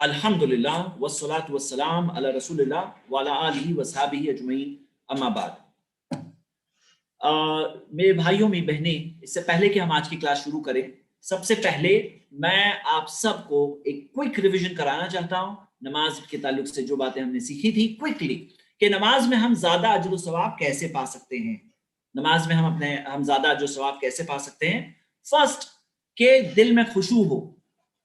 الحمدللہ والصلاۃ والسلام علی رسول اللہ وعلی آلہ وصحبہ اجمعین، اما بعد۔ میرے بھائیوں میری بہنیں، اس سے پہلے کہ ہم آج کی کلاس شروع کریں، سب سے پہلے میں آپ سب کو ایک کوئک ریویژن کرانا چاہتا ہوں نماز کے تعلق سے جو باتیں ہم نے سیکھی تھی کوئکلی، کہ نماز میں ہم زیادہ اجر و ثواب کیسے پا سکتے ہیں۔ نماز میں ہم زیادہ اجر و ثواب کیسے پا سکتے ہیں؟ فرسٹ، کہ دل میں خشوع ہو۔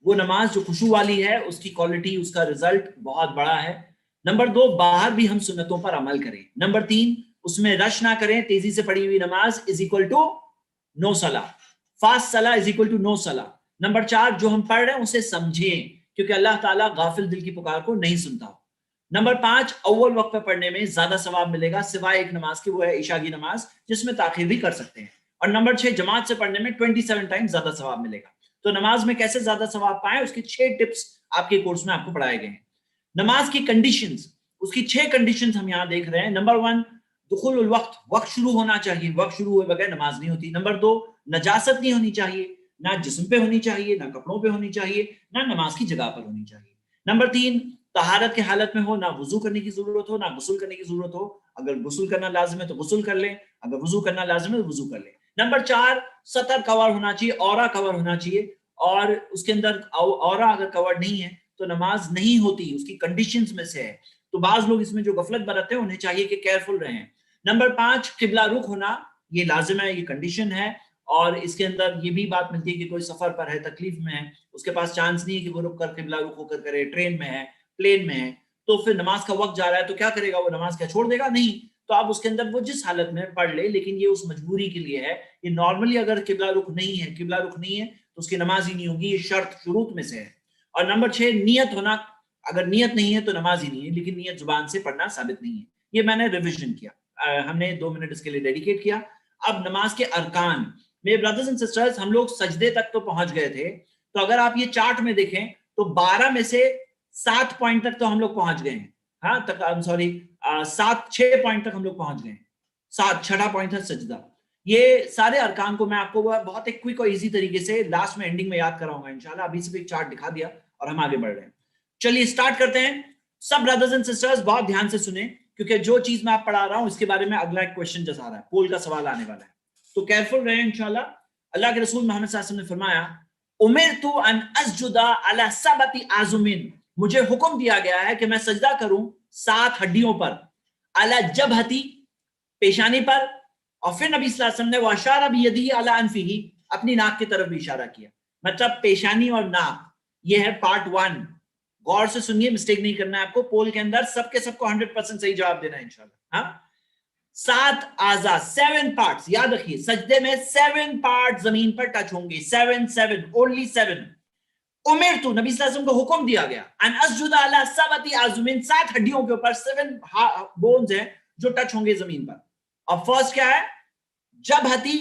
وہ نماز جو خشوع والی ہے اس کی کوالٹی، اس کا رزلٹ بہت بڑا ہے۔ نمبر 2، باہر بھی ہم سنتوں پر عمل کریں۔ نمبر 3، اس میں رش نہ کریں۔ تیزی سے پڑھی ہوئی نماز از اکول ٹو نو صلاح، فاسٹ صلاح از اکول ٹو نو صلاح۔ نمبر 4، جو ہم پڑھ رہے ہیں اسے سمجھیں، کیونکہ اللہ تعالیٰ غافل دل کی پکار کو نہیں سنتا۔ نمبر 5، اول وقت پہ پڑھنے میں زیادہ ثواب ملے گا، سوائے ایک نماز کی، وہ ہے عشاء کی نماز، جس میں تاخیر بھی کر سکتے ہیں۔ اور نمبر 6، جماعت سے پڑھنے میں 27 ٹائم زیادہ ثواب ملے گا۔ تو نماز میں کیسے زیادہ ثواب پائیں، اس کی 6 ٹپس آپ کے کورس میں آپ کو پڑھائے گئے ہیں۔ نماز کی کنڈیشنز، اس کی 6 کنڈیشنز ہم یہاں دیکھ رہے ہیں۔ نمبر 1، دخول الوقت، وقت شروع ہونا چاہیے، وقت شروع ہوئے بغیر نماز نہیں ہوتی۔ نمبر 2، نجاست نہیں ہونی چاہیے، نہ جسم پہ ہونی چاہیے، نہ کپڑوں پہ ہونی چاہیے، نہ نماز کی جگہ پر ہونی چاہیے۔ نمبر 3، طہارت کے حالت میں ہو، نہ وضو کرنے کی ضرورت ہو نہ غسل کرنے کی ضرورت ہو۔ اگر غسل کرنا لازم ہے تو غسل کر لیں، اگر وضو کرنا لازم ہے تو وضو کر لیں۔ نمبر 4، سطر کور ہونا چاہیے، اورا کور ہونا چاہیے، اور اس کے اندر اورا اگر کور نہیں ہے تو نماز نہیں ہوتی، اس کی کنڈیشنز میں سے ہے۔ تو بعض لوگ اس میں جو غفلت برتتے ہیں انہیں چاہیے کہ کیئرفل رہیں۔ نمبر 5، قبلہ رخ ہونا، یہ لازم ہے، یہ کنڈیشن ہے، اور اس کے اندر یہ بھی بات ملتی ہے کہ کوئی سفر پر ہے، تکلیف میں ہے، اس کے پاس چانس نہیں ہے کہ وہ رک کر قبلہ رخ ہو کر کرے، ٹرین میں ہے، پلین میں ہے، تو پھر نماز کا وقت جا رہا ہے تو کیا کرے گا؟ وہ نماز کیا چھوڑ دے گا؟ نہیں۔ تو آپ اس کے اندر وہ جس حالت میں پڑھ لے، لیکن یہ اس مجبوری کے لیے ہے۔ یہ نارملی اگر قبلہ رخ نہیں ہے، قبلہ رخ نہیں ہے تو اس کی نماز ہی نہیں ہوگی، یہ شرط شروط میں سے ہے۔ اور نمبر 6، نیت ہونا، اگر نیت نہیں ہے تو نماز ہی نہیں ہے، لیکن نیت زبان سے پڑھنا ثابت نہیں ہے۔ یہ میں نے ریویژن کیا، ہم نے 2 منٹ اس کے لیے ڈیڈیکیٹ کیا۔ اب نماز کے ارکان، میرے برادرز اینڈ سسٹرز، ہم لوگ سجدے تک تو پہنچ گئے تھے، تو اگر آپ یہ چارٹ میں دیکھیں تو 12 میں سے 7 پوائنٹ تک تو ہم لوگ پہنچ گئے ہیں۔ ہاں تک، سوری، 6 پوائنٹ تک ہم لوگ پہنچ گئے ہیں۔ 6واں پوائنٹ ہے سجدہ۔ یہ سارے ارکان کو میں آپ کو بہت ایک کوئک اور ایزی طریقے سے لاسٹ میں اینڈنگ میں یاد کراؤں گا انشاءاللہ۔ ابھی صرف ایک چارٹ دکھا دیا اور ہم آگے بڑھ رہے ہیں۔ چلیے اسٹارٹ کرتے ہیں۔ سب برادرز اینڈ سسٹرز بہت دھیان سے سنیں، کیونکہ جو چیز میں آپ پڑھا رہا ہوں اس کے بارے میں اگلا ایک کویسچن جس آ رہا ہے، پول کا سوال آنے والا ہے، تو کیئرفل رہیں انشاءاللہ۔ اللہ کے رسول محمد صلی اللہ علیہ وسلم نے فرمایا، امرت ان اسجد علی 7 اعظم، مجھے حکم دیا گیا ہے کہ میں سجدہ کروں 7 ہڈیوں پر، علی جبہتی، پیشانی پر، اور پھر نبی صلی اللہ علیہ وسلم نے واشار بیدہ علی انفہ، اپنی ناک کی طرف بھی اشارہ کیا۔ مطلب پیشانی اور ناک، یہ ہے پارٹ 1۔ غور سے سنیے، مسٹیک نہیں کرنا ہے آپ کو، پول کے اندر سب کے سب کو 100% صحیح جواب دینا ہے انشاءاللہ۔ ہاں، 7 اعضاء، 7 پارٹس، یاد رکھیے سجدے میں 7 پارٹ زمین پر ٹچ ہوں گے، 7 اونلی 7۔ امرت، نبی صلی اللہ علیہ وسلم کو حکم دیا گیا، ان اسجد علی 7 اعظم، 7 ہڈیوں کے اوپر 7 بونز ہیں جو ٹچ ہوں گے زمین پر۔ اور فرسٹ کیا ہے؟ جبہتی،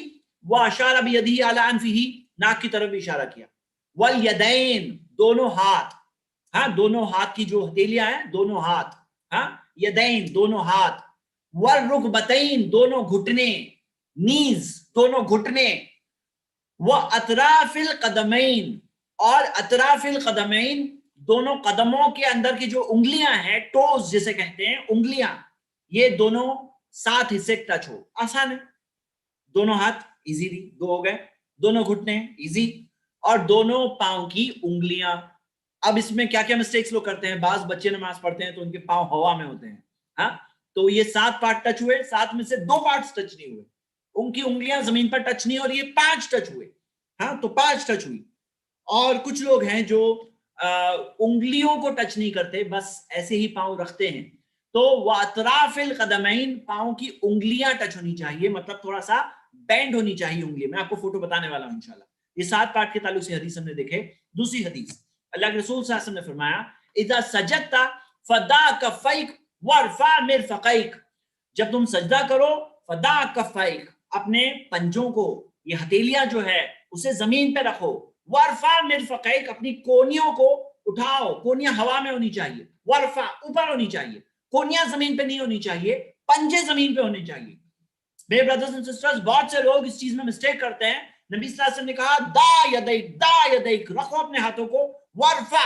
وہ اشار بیدہ علی انفہ، ناک کی طرف بھی اشارہ کیا۔ والیدین، دونوں ہاتھ، ہاں دونوں ہاتھ کی جو ہتھیلیاں ہیں، دونوں ہاتھ، ہاں یدین، دونوں ہاتھ۔ والرکبتین، دونوں گھٹنے، نیز، دونوں گھٹنے۔ واطراف القدمین، اور اطراف القدمین، دونوں قدموں کے اندر کی جو انگلیاں ہیں، ٹوز جسے کہتے ہیں، انگلیاں، یہ دونوں 7 حصے ٹچ ہو۔ آسان ہے، دونوں ہاتھ ایزیلی 2 ہو گئے، دونوں گھٹنے ایزی، اور دونوں پاؤں کی انگلیاں۔ اب اس میں کیا کیا مسٹیکس لوگ کرتے ہیں، بعض بچے نماز پڑھتے ہیں تو ان کے پاؤں ہوا میں ہوتے ہیں، ہاں تو یہ 7 پارٹ ٹچ ہوئے، 7 میں سے 2 پارٹس ٹچ نہیں ہوئے، ان کی انگلیاں زمین پر ٹچ نہیں، اور یہ 5 ٹچ ہوئے، ہاں تو 5 ٹچ ہوئی۔ اور کچھ لوگ ہیں جو انگلیوں کو ٹچ نہیں کرتے، بس ایسے ہی پاؤں رکھتے ہیں، تو واطراف القدمین، پاؤں کی انگلیاں ٹچ ہونی چاہیے، مطلب تھوڑا سا بینڈ ہونی چاہیے انگلی۔ میں آپ کو فوٹو بتانے والا ہوں انشاءاللہ۔ یہ 7 پارٹ کے تعلق سے حدیث ہم نے دیکھے۔ دوسری حدیث، اللہ کے رسول صلی اللہ علیہ وسلم نے فرمایا، اذا سجدت فدع کفیک وارفع مرفقیک، جب تم سجدہ کرو، فدع کفیک، اپنے پنجوں کو، یہ ہتھیلیاں جو ہے اسے زمین پہ رکھو، وارفع مرفقیک، اپنی کونیوں کو اٹھاؤ، کونیاں ہوا میں ہونی چاہیے، وارفع اوپر ہونی چاہیے، کونیاں زمین پہ نہیں ہونی چاہیے، پنجے زمین پہ ہونے چاہیے۔ میرے برادرز اینڈ سسٹرز، بہت سے لوگ اس چیز میں مسٹیک کرتے ہیں۔ نبی صلی اللہ علیہ وسلم نے کہا دا یدیک، دا یدیک، رکھو اپنے ہاتھوں کو، وارفع،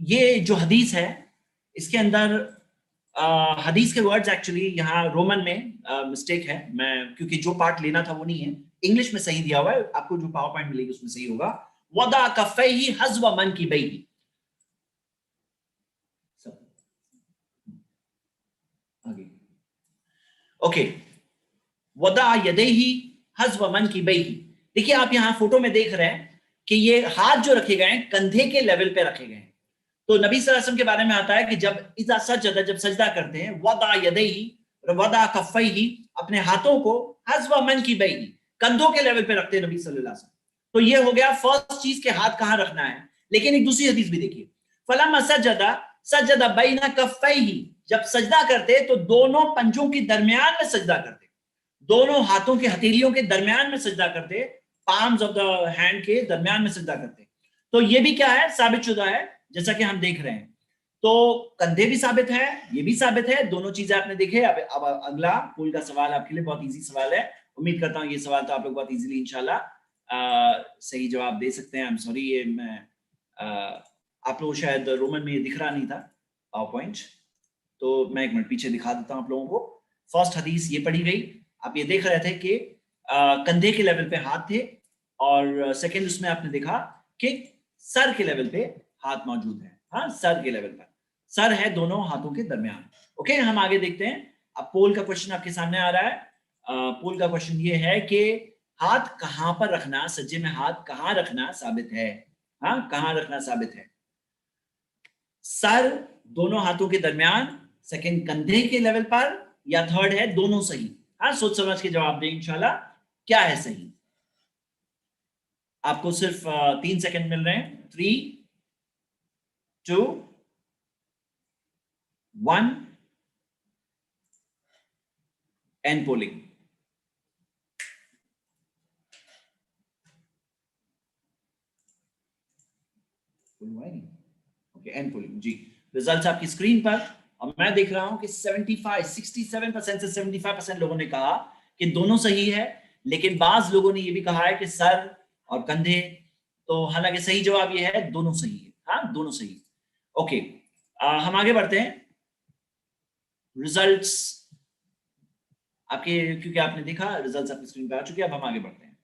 یہ جو حدیث ہے اس کے اندر حدیث کے ورڈز ایکچولی یہاں رومن میں مسٹیک ہے، میں کیونکہ جو پارٹ لینا تھا وہ نہیں ہے، انگلش میں صحیح دیا ہوا ہے، آپ کو جو پاور پوائنٹ ملے گی اس میں صحیح ہوگا، وضع کفیہ حذو منکبیہ. اوکے، وضع یدیہ حذو منکبیہ. دیکھیے آپ یہاں فوٹو میں دیکھ رہے ہیں کہ یہ ہاتھ جو رکھے گئے ہیں کندھے کے لیول پہ رکھے گئے ہیں. تو نبی صلی اللہ علیہ وسلم کے بارے میں آتا ہے کہ جب اذا سجد، جب سجدہ کرتے ہیں، وضع یدیہ وضع کفیہ، اپنے ہاتھوں کو حذو منکبیہ، کندھوں کے لیول پہ رکھتے ہیں نبی صلی اللہ علیہ وسلم. تو یہ ہو گیا فرسٹ چیز کہ ہاتھ کہاں رکھنا ہے. لیکن ایک دوسری حدیث بھی دیکھیے، فلما سجد سجد بین کفیہ، جب سجدہ کرتے تو دونوں پنجوں کے درمیان میں سجدہ کرتے، دونوں ہاتھوں کے ہتھیلیوں کے درمیان میں سجدہ کرتے، palms of the hand کے درمیان میں سجدہ کرتے. تو یہ بھی کیا ہے؟ ثابت شدہ ہے، جیسا کہ ہم دیکھ رہے ہیں. تو کندھے بھی ثابت ہے، یہ بھی ثابت ہے، دونوں چیزیں آپ نے دیکھے. اب اگلا پول کا سوال آپ کے لیے بہت ایزی سوال ہے، امید کرتا ہوں یہ سوال تو آپ لوگ بہت ایزیلی انشاءاللہ صحیح جواب دے سکتے ہیں. I'm sorry، یہ میں آپ لوگوں شاید رومن میں یہ دکھ رہا نہیں تھا پاور پوائنٹ، تو میں ایک منٹ پیچھے دکھا دیتا ہوں آپ لوگوں کو. فرسٹ حدیث یہ پڑھی گئی، آپ یہ دیکھ رہے تھے کہ کندھے کے لیول پہ ہاتھ تھے، اور سیکنڈ اس میں آپ نے دیکھا کہ سر کے لیول پہ ہاتھ موجود ہے. ہاں، سر کے لیول پر سر ہے دونوں ہاتھوں کے درمیان. اوکے، ہم آگے دیکھتے ہیں. اب پول کا کوشچن آپ کے سامنے آ رہا ہے. پول کا کوشچن یہ ہے کہ ہاتھ کہاں پر رکھنا، سجدے میں ہاتھ کہاں رکھنا ثابت ہے؟ ہاں، کہاں رکھنا ثابت ہے؟ سر دونوں ہاتھوں کے درمیان، سیکنڈ کندھے کے لیول پر، یا تھرڈ ہے دونوں صحیح؟ ہاں، سوچ سمجھ کے جواب دیں انشاءاللہ. کیا ہے صحیح؟ آپ کو صرف 3 سیکنڈ مل رہے ہیں. 3 2 1 اینڈ پولنگ. اینڈ پولنگ جی، ریزلٹس آپ کی اسکرین پر، اور میں دیکھ رہا ہوں کہ 67% سے 75% لوگوں نے کہا کہ دونوں صحیح ہے. لیکن بعض لوگوں نے یہ بھی کہا ہے کہ سر اور کندھے، تو حالانکہ صحیح جواب یہ ہے دونوں صحیح ہے. ہاں، دونوں صحیح. اوکے، ہم آگے بڑھتے ہیں. ریزلٹس آپ کے، کیونکہ آپ نے دیکھا ریزلٹس آپ کی اسکرین پہ آ چکے. اب ہم آگے بڑھتے ہیں.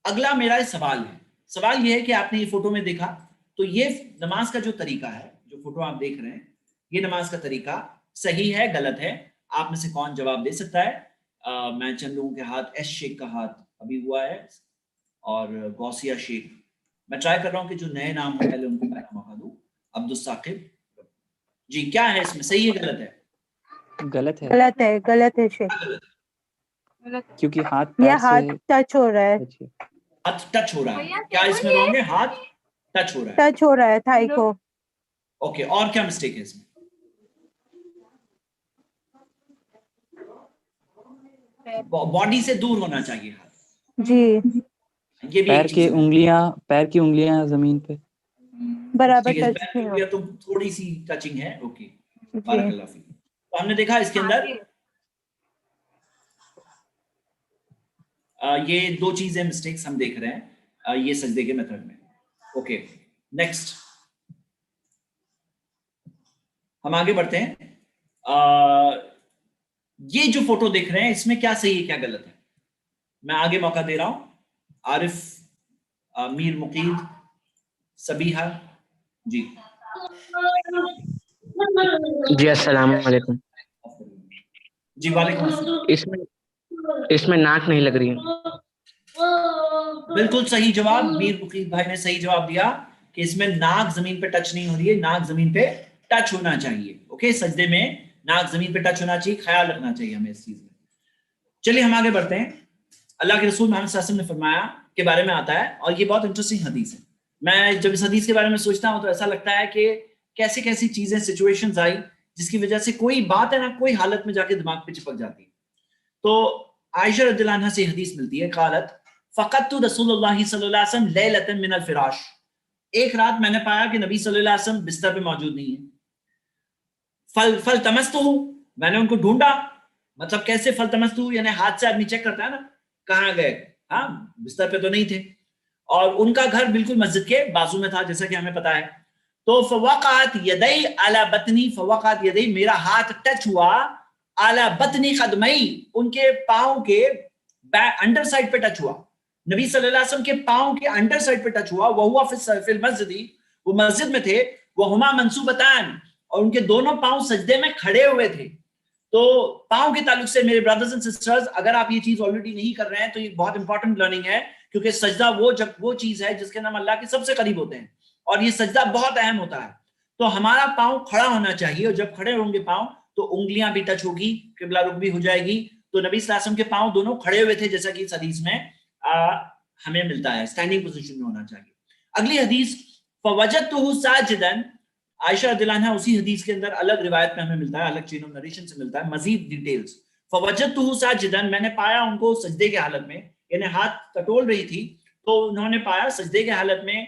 اگلا میرا سوال ہے، سوال یہ ہے کہ آپ نے یہ فوٹو میں دیکھا، تو یہ نماز کا جو طریقہ ہے، جو فوٹو آپ دیکھ رہے ہیں، یہ نماز کا طریقہ صحیح ہے غلط ہے؟ آپ میں سے کون جواب دے سکتا ہے؟ میں چند لوگوں کے ہاتھ، ایس شیخ کا ہاتھ ابھی ہوا ہے، اور غوثیہ شیخ. میں ٹرائی کر رہا ہوں کہ جو نئے نام ہو پہلے ان کو پہلا موقع دوں. عبدالثاقب جی، کیا ہے اس میں صحیح ہے غلط ہے؟ غلط ہے، غلط ہے، غلط ہے شیخ، کیونکہ ہاتھ یہ پیر ہاتھ سے ٹچ ہو رہا ہے، ہاتھ ٹچ ہو رہا ہے. کیا اس میں رونگ ہے؟ ہاتھ ٹچ ہو رہا ہے. ٹچ ہو رہا ہے تھائی کو. اوکے، اور کیا مسٹیک ہے اس میں؟ باڈی سے دور ہونا چاہیے ہاتھ. جی، یہ بھی پیر ایک کی چیز ہے. انگلیاں زمین پہ برابر ٹھیک ہے، ٹچ نہیں ہو. تو تھوڑی سی ٹچنگ ہے. اوکے، جی، بارک اللہ فیک. تو ہم نے دیکھا اس کے اندر یہ دو چیزیں مسٹیکس ہم دیکھ رہے ہیں یہ سجدے کے میتھڈ میں. اوکے، نیکسٹ ہم آگے بڑھتے ہیں. یہ جو فوٹو دیکھ رہے ہیں اس میں کیا صحیح ہے کیا غلط ہے؟ میں آگے موقع دے رہا ہوں. عارف، میر مقید، سبیحہ جی. جی السلام علیکم. جی وعلیکم السلام. اس میں ناک نہیں لگ رہی ہے. بالکل صحیح جواب، میر مقید بھائی نے صحیح جواب دیا کہ اس میں ناک زمین پہ ٹچ نہیں ہو رہی ہے، ناک زمین پہ ٹچ ہونا چاہیے. اوکے، سجدے میں ناک زمین پہ ٹچ ہونا چاہیے، خیال رکھنا چاہیے ہمیں اس چیز میں. چلیے ہم آگے بڑھتے ہیں. اللہ کے رسول محمد صلی اللہ علیہ وسلم نے فرمایا کے بارے میں آتا ہے، اور یہ بہت انٹرسٹنگ حدیث ہے. میں جب اس حدیث کے بارے میں سوچتا ہوں تو ایسا لگتا ہے کہ کیسی کیسی چیزیں، سچویشنز آئی جس کی وجہ سے کوئی بات ہے نا کوئی حالت میں جا کے دماغ پہ چپک جاتی ہے. تو عائشہ رضی اللہ عنہا سے حدیث ملتی ہے، قالت فقدت رسول اللہ صلی اللہ علیہ وسلم لیلۃ من الفراش، ایک رات میں نے پایا کہ نبی صلی اللہ علیہ وسلم بستر پہ موجود نہیں ہے. فلتمستہ، میں نے ان کو ڈھونڈا. مطلب کیسے فلتمستہ؟ یعنی ہاتھ سے آدمی چیک کرتا ہے نا کہاں گئے. ہاں بستر پہ تو نہیں تھے, اور ان کا گھر بالکل مسجد کے بازو میں تھا جیسا کہ ہمیں پتا ہے. تو فوقعت یدی علی بطنی, فوقعت یدی میرا ہاتھ ٹچ ہوا علی بطنی قدمی, ان کے پاؤں کے انڈر سائڈ پہ ٹچ ہوا, نبی صلی اللہ علیہ وسلم کے پاؤں کے انڈر سائڈ پہ ٹچ ہوا. وہو فی المسجد, وہ مسجد میں تھے. وہما منصوبتان, اور ان کے دونوں پاؤں سجدے میں کھڑے ہوئے تھے. تو پاؤں کے تعلق سے میرے برادرز اینڈ سسٹرز, اگر آپ یہ چیز آلریڈی نہیں کر رہے ہیں تو یہ بہت انپورٹنٹ لرننگ ہے, کیونکہ سجدہ وہ چیز ہے جس کے نام اللہ کے سب سے قریب ہوتے ہیں, اور یہ سجدہ بہت اہم ہوتا ہے. تو ہمارا پاؤں کھڑا ہونا چاہیے, اور جب کھڑے ہوں گے پاؤں تو انگلیاں بھی ٹچ ہوگی, قبلہ رخ بھی ہو جائے گی. تو نبی صلی اللہ علیہ وسلم کے پاؤں دونوں کھڑے ہوئے تھے جیسا کہ اس حدیث میں ہمیں ملتا ہے, اسٹینڈنگ پوزیشن میں ہونا چاہیے. اگلی حدیث فوجدتہ ساجدا, عائشہ رضی اللہ عنہا اسی حدیث کے اندر الگ روایت میں ہمیں ملتا ہے, الگ چین آف نریشن سے ملتا ہے مزید ڈیٹیلز. فوجدتہ ساجدا, میں نے پایا ان کو سجدے کے حالت میں, یعنی ہاتھ ٹٹول رہی تھی تو انہوں نے پایا سجدے کے حالت میں,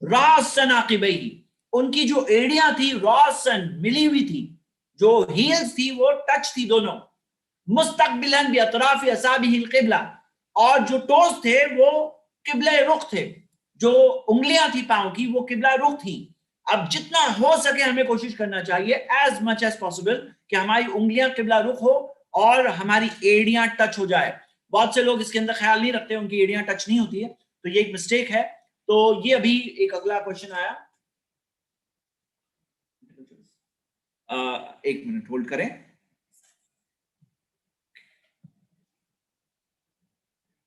راسن عقبیہ, ان کی جو ایڑیاں تھی راسن ملی ہوئی تھی, جو ہیلز تھی وہ ٹچ تھی دونوں, مستقبلا باطراف اصابعہ القبلہ, اور جو ٹوز تھے وہ قبلہ رخ تھے, جو انگلیاں تھی پاؤں کی وہ قبلہ رخ تھی. اب جتنا ہو سکے ہمیں کوشش کرنا چاہیے ایز مچ ایز پاسبل کہ ہماری انگلیاں قبلہ رخ ہو اور ہماری ایڑیاں ٹچ ہو جائے. بہت سے لوگ اس کے اندر خیال نہیں رکھتے, ان کی ایڑیاں ٹچ نہیں ہوتی ہے, تو یہ ایک مسٹیک ہے. تو یہ ابھی ایک اگلا کوشچن آیا, ایک منٹ ہولڈ کریں.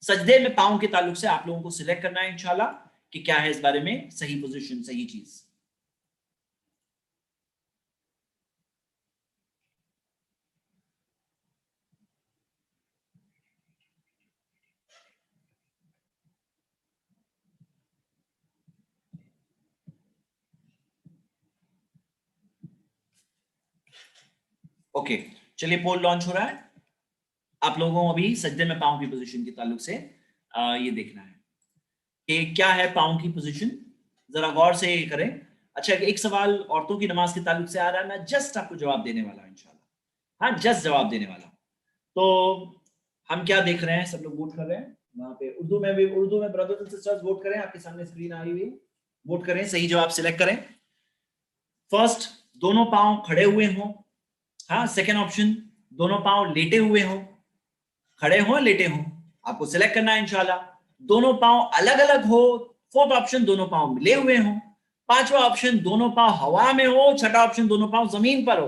سجدے میں پاؤں کے تعلق سے آپ لوگوں کو سلیکٹ کرنا ہے انشاءاللہ کہ کیا ہے اس بارے میں صحیح پوزیشن, صحیح چیز. اوکے چلیے پول لانچ ہو رہا ہے. آپ لوگوں کو ابھی سجدے میں پاؤں کی پوزیشن کے تعلق سے یہ دیکھنا ہے کہ کیا ہے پاؤں کی پوزیشن, ذرا غور سے یہ کریں. اچھا ایک سوال عورتوں کی نماز کے تعلق سے آ رہا ہے, میں جسٹ آپ کو جواب دینے والا ہوں انشاءاللہ, ہاں جسٹ جواب دینے والا. تو ہم کیا دیکھ رہے ہیں, سب لوگ ووٹ کر رہے ہیں وہاں پہ, اردو میں برادرز اینڈ سسٹرز ووٹ کریں, آپ کے سامنے اسکرین آئی ہوئی, ووٹ کریں, صحیح جواب سلیکٹ کریں. فرسٹ دونوں پاؤں کھڑے ہوئے ہوں, ہاں. سیکنڈ آپشن دونوں پاؤں لیٹے ہوئے ہوں, کھڑے ہوں لیٹے ہوں, آپ کو سلیکٹ کرنا ہے انشاءاللہ. دونوں پاؤں الگ الگ ہو. فورتھ آپشن دونوں پاؤں ملے ہوئے ہوں. پانچواں آپشن دونوں پاؤں ہوا میں ہو. چھٹا آپشن دونوں پاؤں زمین پر ہو.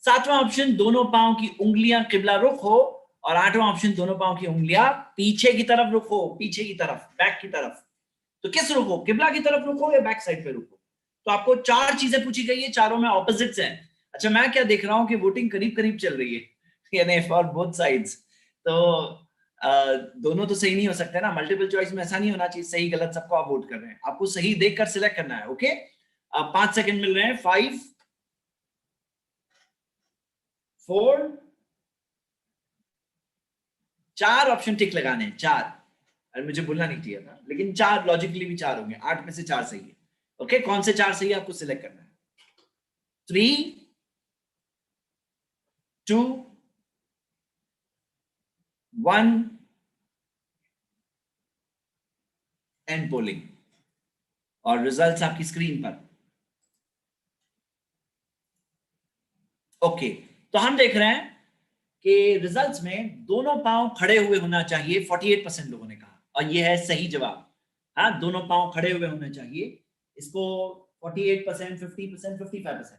ساتواں آپشن دونوں پاؤں کی انگلیاں قبلہ رخ ہو. اور آٹھواں آپشن دونوں پاؤں کی انگلیاں پیچھے کی طرف رخ ہو, پیچھے کی طرف, بیک کی طرف. تو کس رخ ہو, قبلہ کی طرف رخ ہو یا بیک سائڈ پہ رخ ہو. تو آپ کو چار چیزیں پوچھی گئی ہیں, چاروں میں اپوزٹس ہیں. اچھا میں کیا دیکھ رہا ہوں کہ ووٹنگ قریب قریب چل رہی ہے, یعنی فار بوتھ سائڈز. تو دونوں تو صحیح نہیں ہو سکتے نا, ملٹیپل چوائس میں ایسا نہیں ہونا چاہیے صحیح غلط سب کو آپ ووٹ کر رہے ہیں, آپ کو صحیح دیکھ کر سلیکٹ کرنا ہے. اوکے 5 سیکنڈ مل رہے ہیں. 5 4 4 آپشن ٹک لگانے ہیں, 4. ارے مجھے بولنا نہیں چاہیے تھا, لیکن 4 لاجیکلی بھی 4 ہوں گے, 8 میں سے 4 صحیح ہے. اوکے کون سے 4 صحیح ہے آپ کو سلیکٹ کرنا ہے. 3 2 1 اینڈ پولنگ, اور ریزلٹس آپ کی اسکرین پر. اوکے تو ہم دیکھ رہے ہیں کہ ریزلٹس میں دونوں پاؤں کھڑے ہوئے ہونا چاہیے, 48% لوگوں نے کہا, اور یہ ہے صحیح جواب. ہاں دونوں پاؤں کھڑے ہوئے ہونا چاہیے. اس کو 48%, 50%, 55%.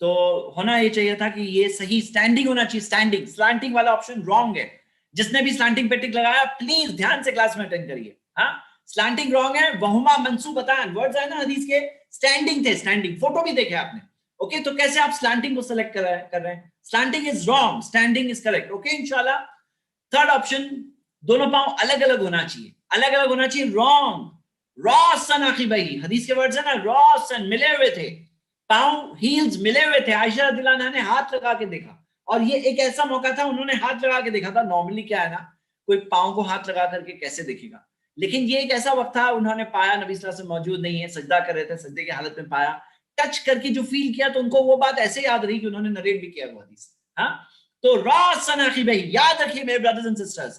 تو ہونا یہ چاہیے تھا کہ یہ صحیح اسٹینڈنگ ہونا چاہیے. اسٹینڈنگ, سلانٹنگ والا آپشن رانگ ہے. جس نے بھی سلانٹنگ پہ ٹک لگایا پلیز دھیان سے کلاس میں اٹینڈ کریے. ہاں سلانٹنگ رانگ ہے. وہما منصوبتان ورڈز ہے نا حدیث کے, اسٹینڈنگ تھے, اسٹینڈنگ فوٹو بھی دیکھے آپ نے. اوکے تو کیسے آپ سلانٹنگ کو سلیکٹ کر رہے ہیں. Slanting is wrong, standing is correct. Okay انشاءاللہ. تھرڈ آپشن دونوں پاؤں الگ الگ ہونا چاہیے, الگ الگ ہونا چاہیے, رانگ. راسن عقبیہ, حدیث کے ورڈز ہیں نا, راسن ملے ہوئے تھے, پاؤں ہیلز ملے ہوئے تھے. عائشہ رضی اللہ عنہا نے ہاتھ لگا کے دیکھا, اور یہ ایک ایسا موقع تھا انہوں نے ہاتھ لگا کے دیکھا تھا. نارملی کیا ہے نا, کوئی پاؤں کو ہاتھ لگا کر کے کیسے دیکھے گا, لیکن یہ ایک ایسا وقت تھا انہوں نے پایا نبی صلی اللہ علیہ وسلم موجود نہیں ہے, سجدہ کر رہے تھے, سجدے کی حالت میں پایا, ٹچ کر کے جو فیل کیا تو ان کو وہ بات ایسے یاد رہی کہ انہوں نے نریٹ بھی کیا وہ حدیث. ہاں تو راسن عقبیہ, یاد رکھیے میرے برادرز اینڈ سسٹرز,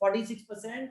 46%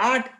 8,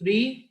3,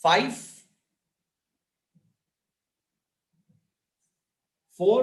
5, 4,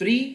3,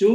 2,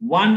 1,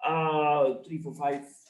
3, 4, 5,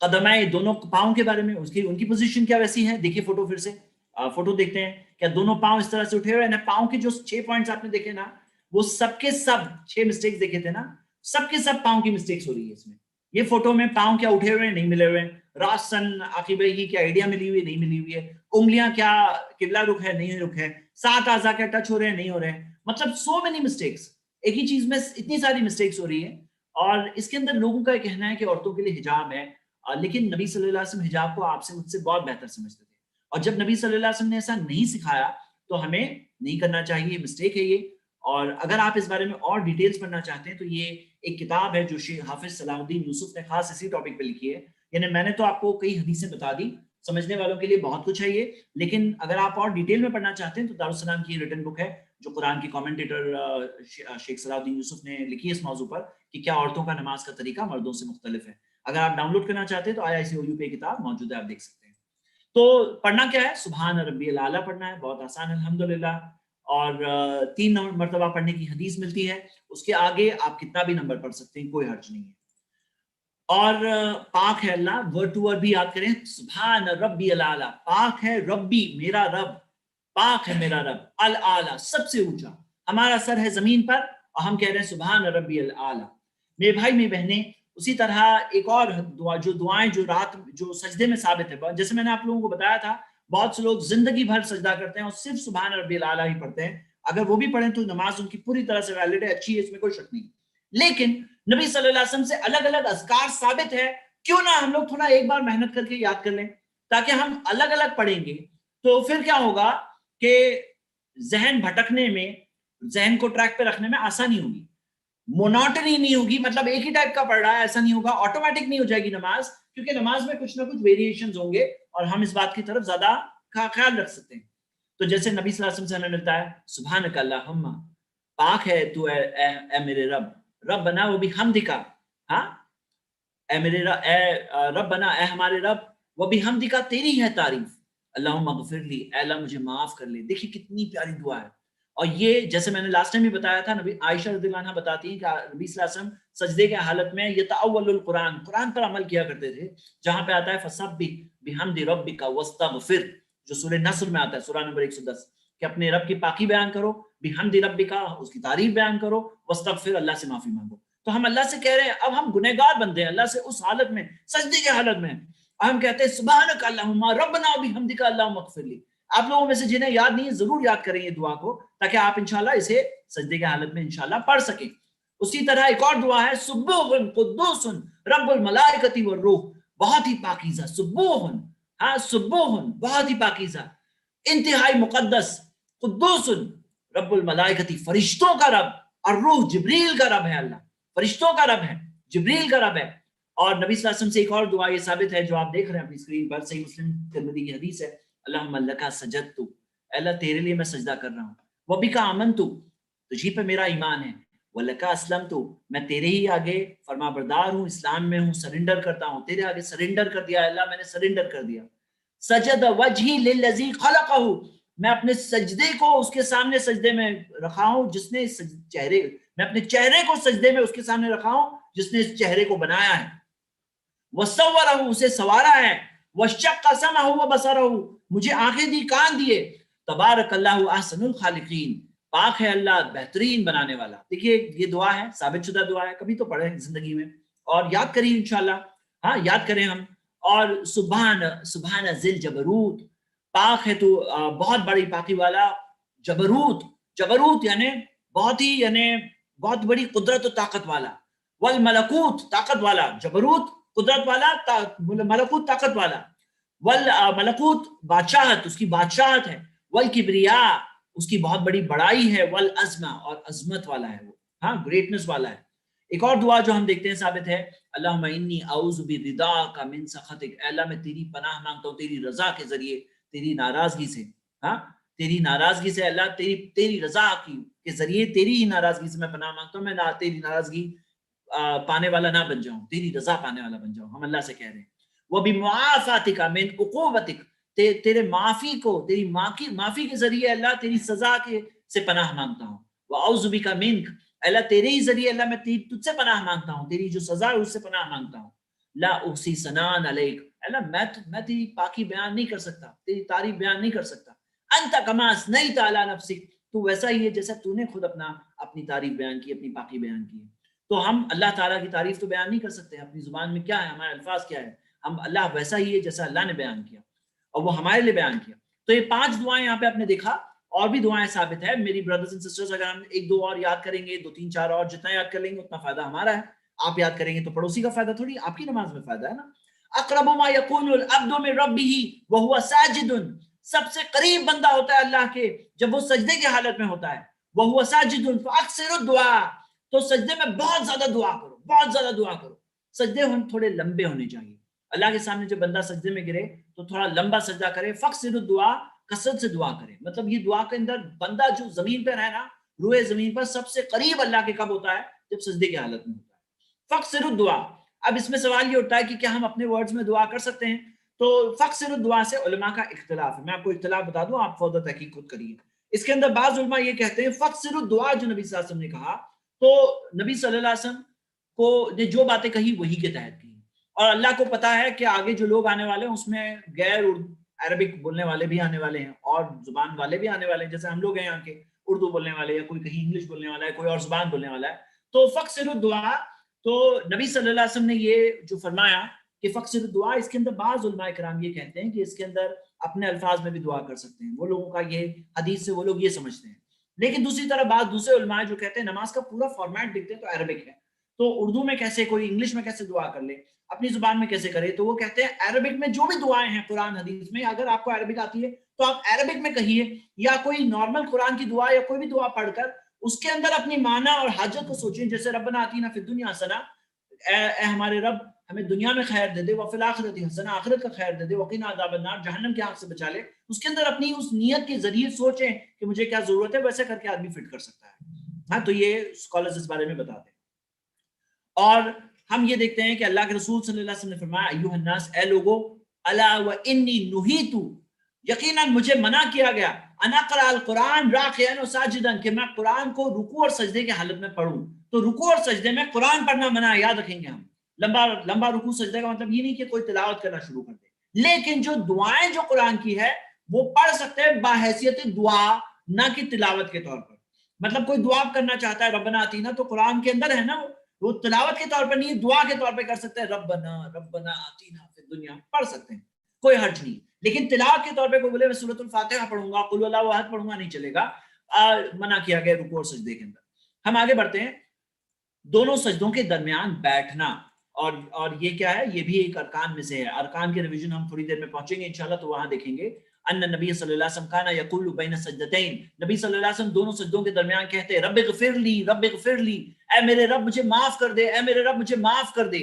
قدمائے دونوں پاؤں کے بارے میں ان کی پوزیشن کیا ویسی ہے؟ دیکھیے فوٹو پھر سے فوٹو دیکھتے ہیں. کیا دونوں پاؤں اس طرح سے اٹھے ہوئے ہیں؟ پاؤں کے جو 6 پوائنٹس آپ نے دیکھے نا وہ سب کے سب 6 مسٹیکس دیکھے تھے نا, سب کے سب پاؤں کی مسٹیکس ہو رہی ہے اس میں. یہ فوٹو میں پاؤں کیا اٹھے ہوئے ہیں؟ نہیں ملے ہوئے ہیں. راسن عقیبہ کی کیا آئیڈیا ملی ہوئی؟ نہیں ملی ہوئی ہے. انگلیاں کیا قبلہ رخ ہے؟ نہیں رخ ہے. 7 اعضاء کیا ٹچ ہو رہے ہیں؟ نہیں ہو رہے ہیں. مطلب سو مینی مسٹیکس, ایک ہی چیز میں اتنی ساری مسٹیکس ہو رہی ہے. اور اس کے اندر لوگوں کا یہ کہنا ہے کہ عورتوں کے لیے حجاب ہے, لیکن نبی صلی اللہ علیہ وسلم حجاب کو آپ سے مجھ سے بہت بہتر سمجھتے تھے. اور جب نبی صلی اللہ علیہ وسلم نے ایسا نہیں سکھایا تو ہمیں نہیں کرنا چاہیے, مسٹیک ہے یہ. اور اگر آپ اس بارے میں اور ڈیٹیلز پڑھنا چاہتے ہیں تو یہ ایک کتاب ہے جو شیخ حافظ صلاح الدین یوسف نے خاص اسی ٹاپک پہ لکھی ہے. یعنی میں نے تو آپ کو کئی حدیثیں بتا دی, سمجھنے والوں کے لیے بہت کچھ ہے یہ, لیکن اگر آپ اور ڈیٹیل میں پڑھنا چاہتے ہیں تو دارالسلام کی ریٹن بک ہے جو قرآن کی کامنٹیٹر شیخ صلاح الدین یوسف نے لکھی ہے اس موضوع پر کہ کیا عورتوں کا نماز کا طریقہ مردوں سے مختلف ہے. اگر آپ ڈاؤن لوڈ کرنا چاہتے ہیں تو IICOU پہ کتاب موجود ہے, آپ دیکھ سکتے ہیں. تو پڑھنا کیا ہے؟ سبحان ربی الاعلیٰ پڑھنا ہے, بہت آسان ہے الحمدللہ. اور 3 مرتبہ پڑھنے کی حدیث ملتی ہے, اس کے آگے آپ کتنا بھی نمبر پڑھ سکتے ہیں, کوئی حرج نہیں ہے. اور پاک ہے اللہ, ورڈ ٹو ورڈ بھی یاد کریں, سبحان ربی الاعلیٰ, پاک ہے ربی میرا رب, پاک ہے میرا رب, الاعلیٰ سب سے اونچا. ہمارا سر ہے زمین پر اور ہم کہہ رہے ہیں سبحان ربی الاعلیٰ. میرے بھائی میری بہنیں, اسی طرح ایک اور دعا, جو دعائیں جو رات جو سجدے میں ثابت ہے, جیسے میں نے آپ لوگوں کو بتایا تھا بہت سے لوگ زندگی بھر سجدہ کرتے ہیں اور صرف سبحان ربی الاعلیٰ ہی پڑھتے ہیں. اگر وہ بھی پڑھیں تو نماز ان کی پوری طرح سے ویلڈ ہے, اچھی ہے, اس میں کوئی شک نہیں. لیکن نبی صلی اللہ علیہ وسلم سے الگ الگ اذکار ثابت ہے, کیوں نہ ہم لوگ تھوڑا ایک بار محنت کر کے یاد کر لیں, تاکہ ہم الگ الگ پڑھیں گے تو پھر کیا ہوگا کہ ذہن بھٹکنے میں, ذہن کو ٹریک پہ رکھنے میں آسانی ہوگی, مونوٹنی نہیں ہوگی. مطلب ایک ہی ٹائپ کا پڑھ رہا ہے ایسا نہیں ہوگا, آٹومیٹک نہیں ہو جائے گی نماز, کیونکہ نماز میں کچھ نہ کچھ ویریشنز ہوں گے اور ہم اس بات کی طرف زیادہ خیال رکھ سکتے ہیں. تو جیسے نبی صلی اللہ علیہ وسلم سے ہمیں ملتا ہے سبحانک اللہم, پاک ہے تو اے میرے رب, ربنا و بحمدک, ہاں اے میرے رب, اے ربنا, اے ہمارے رب, و بحمدک تیری ہے تعریف, اللہم اغفر لی, اے اللہ مجھے معاف کر لے. دیکھیے کتنی پیاری دعا ہے. اور یہ جیسے میں نے لاسٹ ٹائم بھی بتایا تھا, نبی عائشہ رضی اللہ عنہا بتاتی ہیں کہ نبی صلی اللہ علیہ وسلم سجدے کے حالت میں یتأول القرآن, قرآن پر عمل کیا کرتے تھے, جہاں پہ آتا ہے فسبح بحمد ربک واستغفر, جو سورہ نصر میں آتا ہے, سورہ نمبر 110, کہ اپنے رب کی پاکی بیان کرو, بحمد ربک, اس کی تعریف بیان کرو, واستغفر, اللہ سے معافی مانگو. تو ہم اللہ سے کہہ رہے ہیں, اب ہم گنہگار بندے ہیں اللہ سے اس حالت میں, سجدے کے حالت میں, ہم کہتے ہیں سبحانک اللہم ربنا وبحمدک اللہم اغفر لی. آپ لوگوں میں سے جنہیں یاد نہیں ہے ضرور یاد کریں یہ دعا کو, تاکہ آپ انشاءاللہ اسے سجدے کے حالت میں انشاءاللہ پڑھ سکیں. اسی طرح ایک اور دعا ہے سبوح قدوس رب الملائکۃ والروح, بہت ہی پاکیزہ, سبوح, ہاں سبوح, بہت ہی پاکیزہ, انتہائی مقدس, قدوس رب الملائکۃ, فرشتوں کا رب, اور روح جبریل کا رب ہے, اللہ فرشتوں کا رب ہے, جبریل کا رب ہے. اور نبی صلی اللہ علیہ وسلم سے ایک اور دعا یہ ثابت ہے جو آپ دیکھ رہے ہیں اپنی اسکرین پر, صحیح مسلم ترمذی کی حدیث ہے, اللہم لک سجدت, اللہ تیرے لیے میں سجدہ کر رہا ہوں, وبک آمنت, تجھی پہ میرا ایمان ہے, ولک اسلمت, میں تیرے ہی آگے فرما بردار ہوں, اسلام میں ہوں, سرنڈر کرتا ہوں, تیرے آگے سرنڈر کر دیا اللہ, میں نے سرنڈر کر دیا. سجد وجہی للذی خلقہ, میں اپنے سجدے کو اس کے سامنے سجدے میں رکھا ہوں جس نے چہرے, میں اپنے چہرے کو سجدے میں اس کے سامنے رکھا ہوں جس نے اس چہرے کو بنایا ہے. وصورہ, اسے سوارا ہے. وشق سمعہ وبصرہ, مجھے آنکھیں دی, کان دیے. تبارک اللہ احسن الخالقین, پاک ہے اللہ بہترین بنانے والا. دیکھیے یہ دعا ہے, ثابت شدہ دعا ہے, کبھی تو پڑھیں زندگی میں اور یاد کریں انشاءاللہ, ہاں یاد کریں ہم. اور سبحان ذی الجبروت, پاک ہے تو بہت بڑی پاکی والا, جبروت, جبروت یعنی بہت ہی, یعنی بہت بڑی قدرت و طاقت والا. والملکوت, طاقت والا, جبروت قدرت والا, ملکوت طاقت والا. والملکوت بادشاہت, اس کی بادشاہت ہے. والکبریاء, اس کی بہت بڑی بڑائی ہے. والعظمہ, اور عظمت والا ہے وہ, ہاں گریٹنس والا ہے. ایک اور دعا جو ہم دیکھتے ہیں ثابت ہے, اللہم انی اعوذ برضاک من سخطک, اے اللہ میں تیری پناہ مانگتا ہوں تیری رضا کے ذریعے تیری ناراضگی سے, ہاں تیری ناراضگی سے, اللہ تیری رضا کے ذریعے تیری ہی ناراضگی سے میں پناہ مانگتا ہوں, میں تیری ناراضگی پانے والا نہ بن جاؤں, تیری رضا پانے والا بن جاؤں. ہم اللہ سے کہہ رہے ہیں وَبِمُعَافَاتِكَ مِنْ عُقُوبَتِكَ, تیرے معافی کو, تیری معافی کے ذریعے اللہ تیری سزا کے سے پناہ مانگتا ہوں. وَأَعُوذُ بِكَ مِنْكَ, اللہ تیرے ہی ذریعے اللہ میں تجھ سے پناہ مانگتا ہوں, تیری جو سزا ہے اس سے پناہ مانگتا ہوں. لا احصی ثناء علیک، اللہ میں تیری پاکی بیان نہیں کر سکتا، تیری تعریف بیان نہیں کر سکتا، انت کما اثنیت علی نفسک، تو ویسا ہی ہے جیسا تو نے خود اپنی تعریف بیان کی، اپنی پاکی بیان کی ہے۔ تو ہم اللہ تعالیٰ کی تعریف تو بیان نہیں کر سکتے، اپنی زبان میں کیا ہے، ہمارے الفاظ کیا ہے، ہم اللہ ویسا ہی ہے جیسا اللہ نے بیان کیا اور وہ ہمارے لیے بیان کیا۔ تو یہ 5 دعائیں یہاں پہ آپ نے دیکھا، اور بھی دعائیں ثابت ہے میری بردرز اینڈ سسٹرز، اگر ہم 1-2 اور یاد کریں گے، 2-3 4 اور جتنا یاد کر لیں گے اتنا فائدہ ہمارا ہے، آپ یاد کریں گے تو پڑوسی کا فائدہ تھوڑی، آپ کی نماز میں فائدہ ہے نا۔ اقرب ما یکون العبد من ربہ وہو ساجد، سب سے قریب بندہ ہوتا ہے اللہ کے جب وہ سجدے کی حالت میں ہوتا ہے، وہو ساجد فاکثروا الدعاء، تو سجدے میں بہت زیادہ دعا کرو، بہت زیادہ دعا کرو۔ سجدے تھوڑے لمبے ہونے چاہیے، اللہ کے سامنے جب بندہ سجدے میں گرے تو تھوڑا لمبا سجدہ کرے، فاکثروا الدعاء، کثرت سے دعا کرے۔ مطلب یہ دعا کے اندر بندہ جو زمین پر ہے نا، روئے زمین پر سب سے قریب اللہ کے کب ہوتا ہے؟ جب سجدے کی حالت میں ہوتا ہے۔ فاکثروا الدعاء، اب اس میں سوال یہ اٹھتا ہے کہ کیا ہم اپنے ورڈز میں دعا کر سکتے ہیں؟ تو فاکثروا الدعاء سے علماء کا اختلاف ہے، میں آپ کو اختلاف بتا دوں، آپ فوری تحقیق خود کریے۔ اس کے اندر بعض علماء یہ کہتے ہیں فاکثروا الدعاء جو نبی صلی اللہ علیہ وسلم نے کہا، تو نبی صلی اللہ علیہ وسلم کو نے جو باتیں کہی وہی کے تحت کی، اور اللہ کو پتا ہے کہ آگے جو لوگ آنے والے ہیں اس میں غیر عربک بولنے والے بھی آنے والے ہیں اور زبان والے بھی آنے والے ہیں، جیسے ہم لوگ ہیں یہاں کے اردو بولنے والے، یا کوئی کہیں انگلش بولنے والا ہے، کوئی اور زبان بولنے والا ہے۔ تو فاکثروا الدعاء، تو نبی صلی اللہ علیہ وسلم نے یہ جو فرمایا کہ فاکثروا الدعاء، اس کے اندر بعض علماء کرام یہ کہتے ہیں کہ اس کے اندر اپنے الفاظ میں بھی دعا کر سکتے ہیں، وہ لوگوں کا یہ حدیث سے وہ لوگ یہ سمجھتے ہیں۔ لیکن دوسری طرف بعض دوسرے علماء جو کہتے ہیں نماز کا پورا فارمیٹ دیکھتے ہیں تو عربک ہے، تو اردو میں کیسے، کوئی انگلش میں کیسے دعا کر لے، اپنی زبان میں کیسے کرے؟ تو وہ کہتے ہیں عربک میں جو بھی دعائیں ہیں قرآن حدیث میں، اگر آپ کو عربک آتی ہے تو آپ عربک میں کہیے، یا کوئی نارمل قرآن کی دعا یا کوئی بھی دعا پڑھ کر اس کے اندر اپنی معنی اور حاجت کو سوچیں، جیسے ربنا آتینا فی الدنیا حسنہ، اے ہمارے رب ہمیں دنیا میں خیر دے دے، وفی الآخرۃ حسنہ، آخرت کا خیر دے دے، وقنا عذاب النار، جہنم کے آگ سے بچا لے۔ اس کے اندر اپنی اس نیت کے ذریعے سوچیں کہ مجھے کیا ضرورت ہے، ویسے کر کے آدمی فٹ کر سکتا ہے۔ ہاں، تو یہ اسکالرز اس بارے میں بتاتے ہیں۔ اور ہم یہ دیکھتے ہیں کہ اللہ کے رسول صلی اللہ علیہ وسلم نے فرمایا ایھا الناس، اے لوگو، الا و انی نہیت، یقیناً مجھے منع کیا گیا، ان اقرأ القرآن راکعا و ساجدا، کہ میں قرآن کو رکوع اور سجدے کی حالت میں پڑھوں۔ تو رکوع اور سجدے میں قرآن پڑھنا منع ہے، یاد رکھیں گے ہم۔ لمبا رکوع سجدے کا مطلب یہ نہیں کہ کوئی تلاوت کرنا شروع کر دے، لیکن جو دعائیں جو قرآن کی ہے وہ پڑھ سکتے ہیں باحیثیت دعا، نہ کہ تلاوت کے طور پر۔ مطلب کوئی دعا کرنا چاہتا ہے ربنا آتینا، تو قرآن کے اندر ہے نا، وہ تلاوت کے طور پر نہیں، دعا کے طور پہ کر سکتے ہیں، ربنا آتینا فی الدنیا پڑھ سکتے ہیں، کوئی حرج نہیں۔ لیکن تلاوت کے طور پہ کوئی بولے میں سورۃ الفاتحہ پڑھوں گا، قل اللہ احد پڑھوں گا، نہیں چلے گا، منع کیا گیا رکوع اور سجدے کے اندر۔ ہم آگے بڑھتے ہیں، دونوں سجدوں کے درمیان بیٹھنا، اور یہ کیا ہے؟ یہ بھی ایک ارکان میں سے ہے۔ ارکان کے ریویژن ہم تھوڑی دیر میں پہنچیں گے انشاءاللہ، تو وہاں دیکھیں گے ان نبی صلی اللہ علیہ وسلم کان یقول بین السجدتین، نبی صلی اللہ علیہ وسلم دونوں سجدوں کے درمیان کہتے ہیں رب اغفر لی، رب اغفر لی، اے میرے رب مجھے معاف کر دے، اے میرے رب مجھے معاف کر دے۔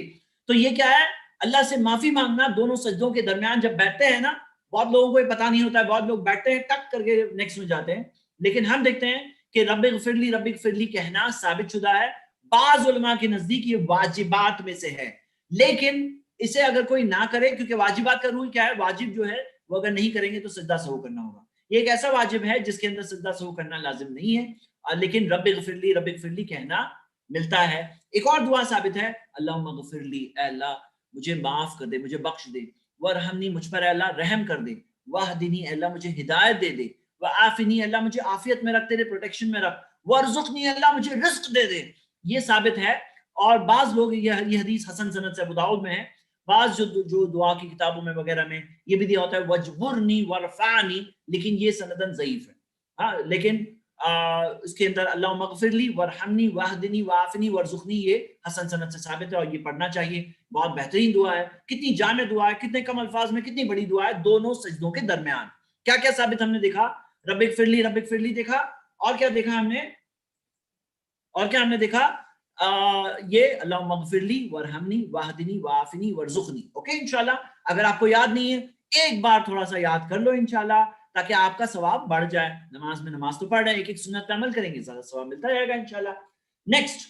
تو یہ کیا ہے؟ اللہ سے معافی مانگنا دونوں سجدوں کے درمیان جب بیٹھتے ہیں نا۔ بہت لوگوں کو یہ پتہ نہیں ہوتا ہے، بہت لوگ بیٹھتے ہیں ٹک کر کے نیکسٹ میں جاتے ہیں، لیکن ہم دیکھتے ہیں کہ رب اغفر لی کہنا ثابت شدہ ہے، بعض علماء کے نزدیک یہ واجبات میں سے ہے، لیکن اسے اگر کوئی نہ کرے، کیونکہ واجبات کا رول کیا ہے؟ واجب جو ہے وہ اگر نہیں کریں گے تو سجدہ سہو کرنا ہوگا۔ یہ ایک ایسا واجب ہے جس کے اندر سجدہ سہو کرنا لازم نہیں ہے، لیکن رب اغفر لی کہنا ملتا ہے۔ ایک اور دعا ثابت ہے، اللہم اغفر لی، اے اللہ مجھے معاف کر دے، مجھے بخش دے، وارحمنی، مجھ پر اے اللہ رحم کر دے، واہدنی، اے اللہ مجھے ہدایت دے دے، وعافنی، اللہ مجھے عافیت میں رکھ، تیرے پروٹیکشن میں رکھ، وارزقنی، اللہ مجھے رزق دے دے۔ یہ ثابت ہے، اور بعض لوگ یہ حدیث حسن سند سے ابو داؤد میں ہے، بعض جو دعا کی کتابوں میں وغیرہ میں یہ بھی دیا ہوتا ہے وجبرنی ورفعنی، لیکن یہ سندن ضعیف ہے۔ ہاں، لیکن اس کے اندر اللہم اغفر لی ورحمنی واہدنی وعافنی وارزقنی، یہ حسن سند سے ثابت ہے اور یہ پڑھنا چاہیے، بہت بہترین دعا ہے۔ کتنی جامع دعا ہے، کتنے کم الفاظ میں کتنی بڑی دعا ہے، دونوں سجدوں کے درمیان۔ کیا کیا ثابت ہم نے دیکھا؟ رب اغفر لی دیکھا، اور کیا دیکھا ہم نے دیکھا یہ اللہم اغفر لی ورحمنی واہدنی وعافنی وارزقنی۔ اوکے، انشاءاللہ اگر آپ کو یاد نہیں ہے ایک بار تھوڑا سا یاد کر لو انشاءاللہ، تاکہ آپ کا ثواب بڑھ جائے۔ نماز تو پڑھ رہے ہیں، ایک سنت پہ عمل کریں گے، زیادہ ثواب ملتا رہے گا انشاءاللہ۔ نیکسٹ،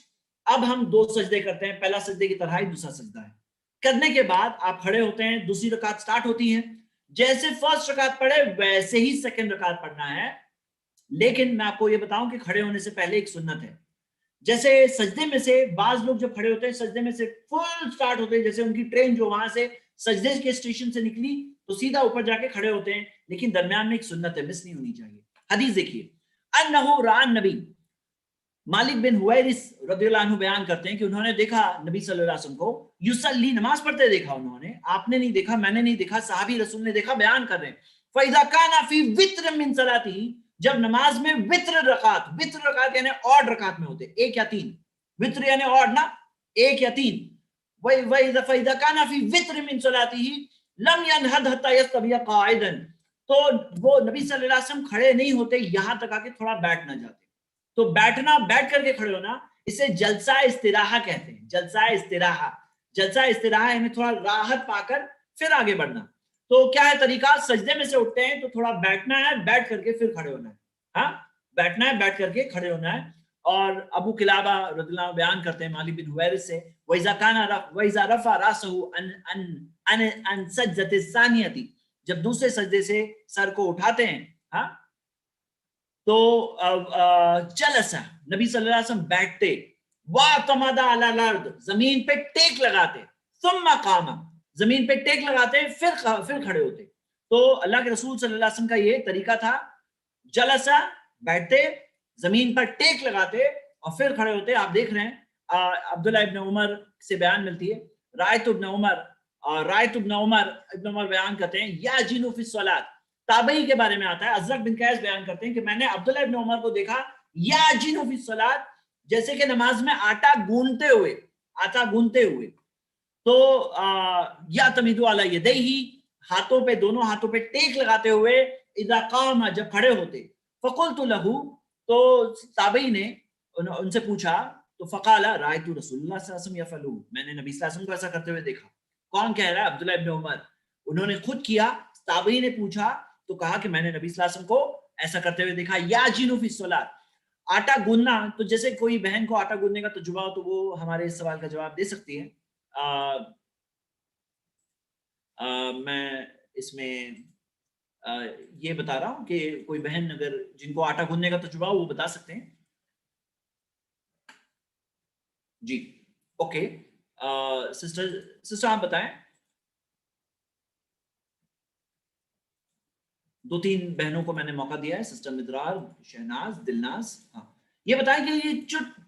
اب ہم 2 سجدے کرتے ہیں، پہلا سجدے کی طرح ہی دوسرا سجدہ ہے۔ کرنے کے بعد آپ کھڑے ہوتے ہیں، دوسری رکعت سٹارٹ ہوتی ہے، جیسے فرسٹ رکعت پڑھے ویسے ہی سیکنڈ رکعت پڑھنا ہے، لیکن میں آپ کو یہ بتاؤں کہ کھڑے ہونے سے پہلے ایک سنت ہے۔ جیسے سجدے میں سے بعض لوگ جب کھڑے ہوتے ہیں سجدے میں سے فل سٹارٹ ہوتے ہیں, جیسے ان کی ٹرین جو وہاں سے سجدے کے اسٹیشن سے نکلی تو سیدھا اوپر جا کے کھڑے ہوتے ہیں, لیکن درمیان میں ایک سنت ہے, مس نہیں ہونی چاہیے. حدیث دیکھیے, انہو ران نبی, مالک بن حویرث رضی اللہ عنہ بیان کرتے ہیں کہ انہوں نے دیکھا نبی صلی اللہ علیہ وسلم کو یصلی, نماز پڑھتے دیکھا انہوں نے, آپ نے نہیں دیکھا, میں نے نہیں دیکھا, صحابی رسول نے دیکھا, بیان کر رہے ہیں. فَإِذَا كَانَ فِي وِتْرٍ مِّن صَلَاتِهِ, جب نماز میں وتر رکعت یعنی اوڈ رکعت میں ہوتے, ایک یا تین, وتر یعنی اوڈ نا, ایک یا تین. فَإِذَا كَانَ فِي وِتْرٍ مِّن صَلَاتِهِ لَمْ يَنْهَضْ حَتَّى يَسْتَوِيَ قَاعِدًا, تو وہ نبی صلی اللہ علیہ وسلم کھڑے نہیں ہوتے یہاں تک آ کے تھوڑا بیٹھ نہ جاتے. تو بیٹھنا, بیٹھ کر کے کھڑے ہونا, اسے جلسہ استراحہ کہتے ہیں. جلسہ استراحہ یعنی تھوڑا راحت پا کر پھر آگے بڑھنا. تو کیا ہے طریقہ, سجدے میں سے اٹھتے ہیں تو تھوڑا بیٹھنا ہے, بیٹھ کر کے پھر کھڑے ہونا ہے. ہاں, بیٹھنا ہے, بیٹھ کر کے کھڑے ہونا ہے. اور ابو قلابہ رضی اللہ عنہ بیان کرتے ہیں مالک بن حویرث سے, وَإِذَا رَفَعَ رَأْسَهُ عَنْ سَجْدَةِ الثَّانِيَةِ, جب دوسرے سجدے سے سر کو اٹھاتے ہیں, ہاں, تو جلسہ, نبی صلی اللہ علیہ وسلم بیٹھتے, وَاعْتَمَدَ عَلَى الْأَرْضِ, زمین پہ ٹیک لگاتے, ثُمَّ قَامَ, زمین پہ ٹیک لگاتے پھر کھڑے ہوتے. تو اللہ کے رسول صلی اللہ علیہ وسلم کا یہ طریقہ تھا, جلسہ بیٹھتے, زمین پر ٹیک لگاتے اور پھر کھڑے ہوتے. آپ دیکھ رہے ہیں عبداللہ ابن عمر سے بیان ملتی ہے, رأیت ابن عمر بیان کرتے ہیں یعجن فی الصلاۃ, تابعی کے بارے میں آتا ہے, ازرق بن قیس بیان کرتے ہیں کہ میں نے عبداللہ ابن عمر کو دیکھا یعجن فی الصلاۃ, جیسے کہ نماز میں آٹا گوندتے ہوئے. تو یعتمد علی یدیہ, ہاتھوں پہ, دونوں ہاتھوں پہ ٹیک لگاتے ہوئے, اذا قام, جب کھڑے ہوتے, فقلت لہ, تو تابعی نے ان سے پوچھا, تو فقال رأیت رسول اللہ صلی اللہ علیہ وسلم یفعل, میں نے نبی صلی اللہ علیہ وسلم کو ایسا کرتے ہوئے دیکھا. کون کہہ رہا ہے؟ عبداللہ ابن عمر. انہوں نے خود کیا, تابعی نے پوچھا تو کہا کہ میں نے نبی صلی اللہ علیہ وسلم کو ایسا کرتے ہوئے دیکھا. یعجن فی الصلاۃ, آٹا گوندنا, تو جیسے کوئی بہن کو آٹا گوندنے کا تجربہ ہو تو وہ ہمارے اس سوال کا جواب دے سکتی ہے. میں اس میں یہ بتا رہا ہوں کہ کوئی بہن اگر جن کو آٹا گوندنے کا تجربہ ہو وہ بتا سکتے ہیں. جی اوکے, سسٹر آپ بتائیں. دو تین بہنوں کو میں نے موقع دیا ہے, سسٹر مدرار, شہناز, دلناز. ہاں, یہ بتائیں کہ یہ چٹ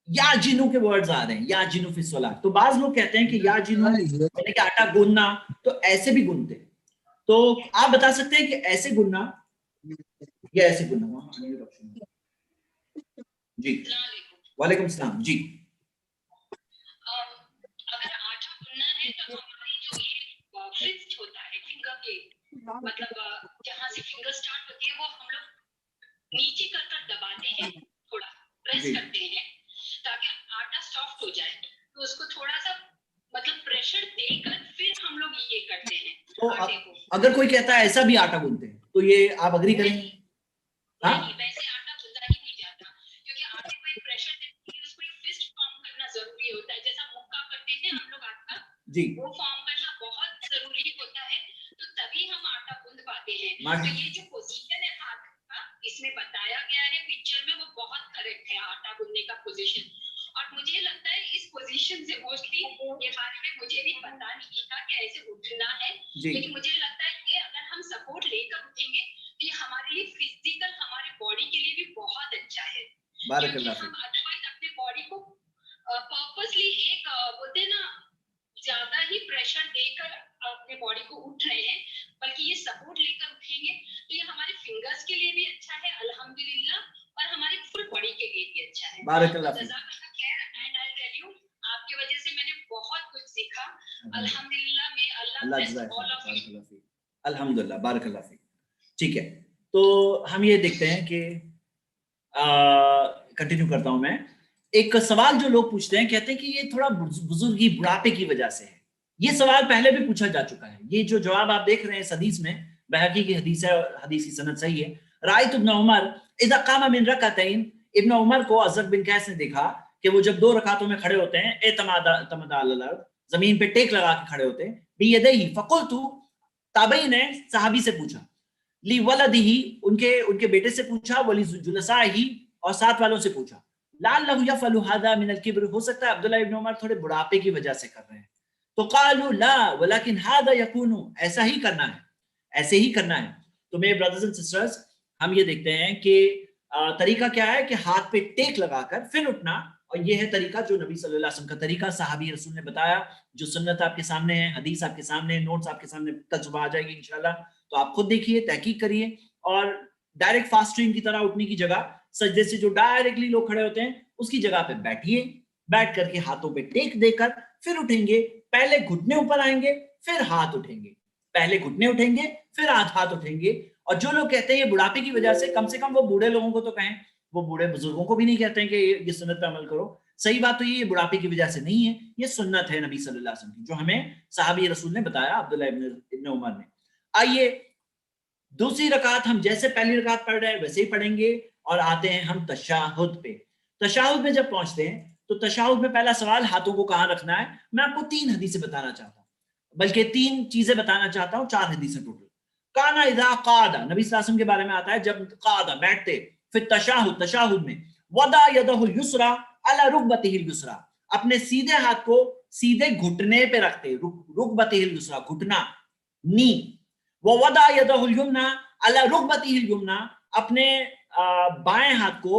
یا جنو کے ورڈز آ رہے ہیں, یا جنو فی الصلاۃ, تو بعض لوگ کہتے ہیں کہ یا جنو یعنی کہ آٹا گوندنا, تو ایسے بھی گوندتے, تو آپ بتا سکتے ہیں کہ ایسے گوندنا یا ایسے گوندنا. جی وعلیکم السلام. جی اگر آٹا گوندنا ہے تو ہماری جو یہ فسٹ ہوتا ہے, فنگر پلیٹ, مطلب جہاں سے فنگر سٹارٹ ہوتی ہے وہ ہم لوگ نیچے کر دباتے ہیں, تھوڑا پریس کرتے ہیں تاکہ آٹا سافٹ ہو جائے. تو اس کو تھوڑا سا مطلب پریشر دے کر پھر ہم لوگ یہ کرتے ہیں آٹے کو. اگر کوئی کہتا ہے ایسا بھی آٹا گوندتے ہیں تو یہ آپ اگری کریں گے؟ نہیں, ویسے آٹا گوندا ہی نہیں جاتا, کیونکہ آٹے کو ایک پریشر دے کے اس کو ایک فسٹ فارم کرنا ضروری ہوتا ہے, جیسا مکہ کرتے ہیں ہم لوگ آٹا, جی وہ فارم کرنا بہت ضروری ہوتا ہے, تو تبھی ہم آٹا گوند پاتے ہیں. تو یہ جو پوزیشن ہے ہاتھ کا, اس میں بتایا گیا ہے پکچر میں, وہ بہت کریکٹ ہے آٹا گوندنے کا پوزیشن. اور مجھے لگتا ہے اس پوزیشن سے موسٹلی یہ بارے میں مجھے بھی پتا نہیں تھا کہ ایسے اٹھنا ہے, لیکن مجھے لگتا ہے کہ اگر ہم سپورٹ لے کر اٹھیں گے تو یہ ہمارے لیے فزیکل, ہمارے باڈی کے لیے بھی بہت اچھا ہے. کیونکہ ہم ادروائز اپنے باڈی کو پرپسلی ایک بولتے ہیں نا زیادہ ہی پریشر دے کر اپنے باڈی کو اٹھ رہے ہیں, بلکہ یہ سپورٹ لے کر اٹھیں گے تو یہ ہمارے فنگرز کے لیے بھی اچھا ہے الحمدللہ, اور ہماری فل باڈی کے لیے بھی اچھا ہے. بارک اللہ فیک. اینڈ آئی ٹیل یو, آپ کی وجہ سے میں نے بہت کچھ سیکھا الحمدللہ. میں اللہ الحمدللہ, بارک اللہ فیک. ٹھیک ہے, تو ہم یہ دیکھتے ہیں کہ کنٹینیو کرتا ہوں میں. ایک سوال جو لوگ پوچھتے ہیں, کہتے ہیں کہ یہ تھوڑا بزرگی, بڑھاپے کی وجہ سے ہے. یہ سوال پہلے بھی پوچھا جا چکا ہے. یہ جو جواب آپ دیکھ رہے ہیں اس حدیث میں, بہقی کی حدیث ہے, حدیث کی سند صحیح ہے. رأیت ابن عمر اذا قام من رکعتین, ابن عمر کو ازرق بن قیس نے دیکھا کہ وہ جب دو رکعتوں میں کھڑے ہوتے ہیں, اعتماد علی الارض, زمین پہ ٹیک لگا کے کھڑے ہوتے ہیں, بیدیہ, فقلت, تابعی نے صحابی سے پوچھا, لی ولدہ, ان کے بیٹے سے پوچھا, ولی جلسائہ, اور ساتھ والوں سے پوچھا, لعلہ یفعل ھذا من الکبر، ہو سکتا ہے عبداللہ ابن عمر تھوڑے بڑھاپے کی وجہ سے کر رہے ہیں. تو قالوا لا ولکن ھذا یکون، ایسا ہی کرنا ہے، ایسے ہی کرنا ہے. تو میرے بردرز اینڈ سسٹرز، ہم یہ دیکھتے ہیں کہ طریقہ کیا ہے کہ ہاتھ پہ ٹیک لگا کر پھر اٹھنا، اور یہ ہے طریقہ جو نبی صلی اللہ علیہ وسلم کا طریقہ صحابی رسول نے بتایا. جو سنت آپ کے سامنے ہے، حدیث آپ کے سامنے، نوٹس آپ کے سامنے کل صبح آ جائے گی انشاءاللہ. تو آپ خود دیکھیے، تحقیق کریے، اور ڈائریکٹ فاسٹنگ کی طرح اٹھنے کی جگہ سجدے سے جو ڈائریکٹلی لوگ کھڑے ہوتے ہیں اس کی جگہ پہ بیٹھیے، بیٹھ کر کے ہاتھوں پہ ٹیک دے کر پھر اٹھیں گے. پہلے گھٹنے اوپر آئیں گے پھر ہاتھ اٹھیں گے، پہلے گھٹنے اٹھیں گے پھر ہاتھ اٹھیں گے. اور جو لوگ کہتے ہیں یہ بڑھاپے کی وجہ سے، کم کم وہ بوڑھے لوگوں کو تو کہیں، وہ بوڑھے بزرگوں کو بھی نہیں کہتے ہیں کہ یہ سنت پہ عمل کرو. صحیح بات تو یہ بڑھاپے کی وجہ سے نہیں ہے، یہ سنت ہے نبی صلی اللہ علیہ وسلم کی جو ہمیں صحابی رسول نے بتایا، عبداللہ ابن عمر نے. آئیے دوسری رکعت ہم جیسے پہلی رکعت پڑھ رہے ہیں ویسے ہی پڑھیں گے، اور آتے ہیں ہم تشہد پہ. تشہد میں جب پہنچتے ہیں تو تشہد میں پہلا سوال ہاتھوں کو کہاں رکھنا ہے. میں آپ کو 3 حدیثیں بتانا چاہتا ہوں، بلکہ 3 چیزیں بتانا چاہتا ہوں، 4 حدیثیں ٹوٹل. کانا اذا قعد، نبی صلی اللہ علیہ وسلم کے بارے میں آتا ہے جب قعد بیٹھتے، پھر تشہد میں وضع یدہ الیسری علی رکبتہ الیسری، اپنے سیدھے ہاتھ کو سیدھے گھٹنے پہ رکھتے، رکبتہ الیسری گھٹنا، نی. ووضع یدہ الیمنی علی رکبتہ الیمنی، اپنے بائیں ہاتھ کو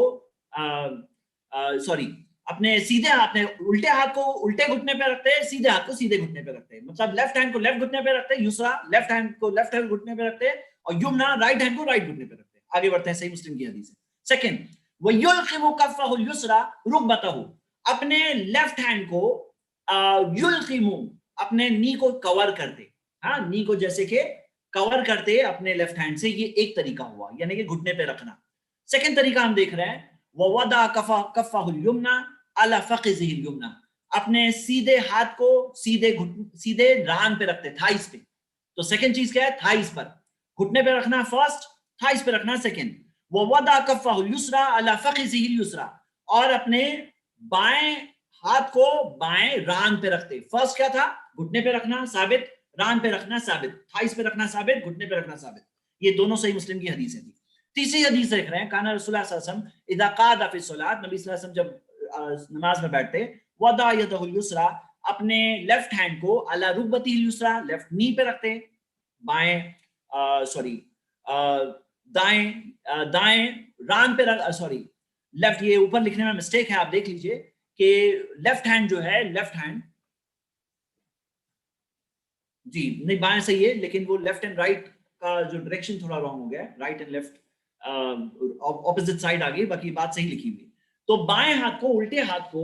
اپنے سیدھے ہاتھ میں الٹے ہاتھ کو الٹے گھٹنے پہ رکھتے، سیدھے ہاتھ کو سیدھے گھٹنے پہ رکھتے. مطلب لیفٹ ہینڈ کو لیفٹ گھٹنے پہ رکھتے، یسرا لیفٹ ہینڈ کو لیفٹ ہینڈ گھٹنے پہ رکھتے، اور یمنا رائٹ ہینڈ کو رائٹ گھٹنے پہ رکھتے. آگے بڑھتے ہیں، صحیح مسلم کی حدیث ہے. سیکنڈ، وَيُلْقِمُ كَفَّهُ الْيُسْرَى رُكْبَتَهُ، اپنے لیفٹ ہینڈ کو یلقمو، اپنے نی کو کور کرتے، ہاں نی کو جیسے کہ کور کرتے اپنے لیفٹ ہینڈ سے. یہ ایک طریقہ ہوا، یعنی کہ گھٹنے پہ رکھنا. سیکنڈ طریقہ ہم دیکھ رہے ہیں، وَوَضَعَ كَفَّهُ الْيُمْنَى عَلَى فَخِذِهِ الْيُمْنَى، اپنے سیدھے ہاتھ کو سیدھے ران پہ رکھتے، تھائس پہ. تو سیکنڈ چیز کیا ہے؟ تھائس پر گھٹنے پہ رکھنا فرسٹ، تھائس پہ رکھنا سیکنڈ. وَوَضَعَ كَفَّهُ الْيُسْرَى عَلَى فَخِذِهِ الْيُسْرَى، اور اپنے بائیں ہاتھ کو بائیں ران پہ رکھتے. فرسٹ کیا تھا؟ گھٹنے پہ رکھنا ثابت، ران پہ رکھنا ثابت، تھائس پہ رکھنا ثابت، گھٹنے پہ رکھنا ثابت. یہ دونوں صحیح مسلم کی حدیثیں تھی. تیسری حدیث دیکھ رہے ہیں، کانا رسول اللہ صلی اللہ علیہ وسلم اذا قعد فی الصلاۃ، نبی صلی اللہ علیہ وسلم جب نماز میں بیٹھتے، وضع یدہ الیسری، اپنے لیفٹ ہینڈ کو علی رکبتہ الیسری، لیفٹ نی پہ رکھتے، بائیں دائیں ران پہ لیفٹ، یہ اوپر لکھنے میں مسٹیک ہے، آپ دیکھ لیجئے کہ لیفٹ ہینڈ جو ہے، لیفٹ ہینڈ جی نہیں بائیں صحیح ہے، لیکن وہ لیفٹ اینڈ رائٹ کا جو ڈائریکشن تھوڑا رانگ ہو گیا، right and left opposite side آ گئی، باقی بات صحیح لکھی ہوئی. تو بائیں ہاتھ کو، الٹے ہاتھ کو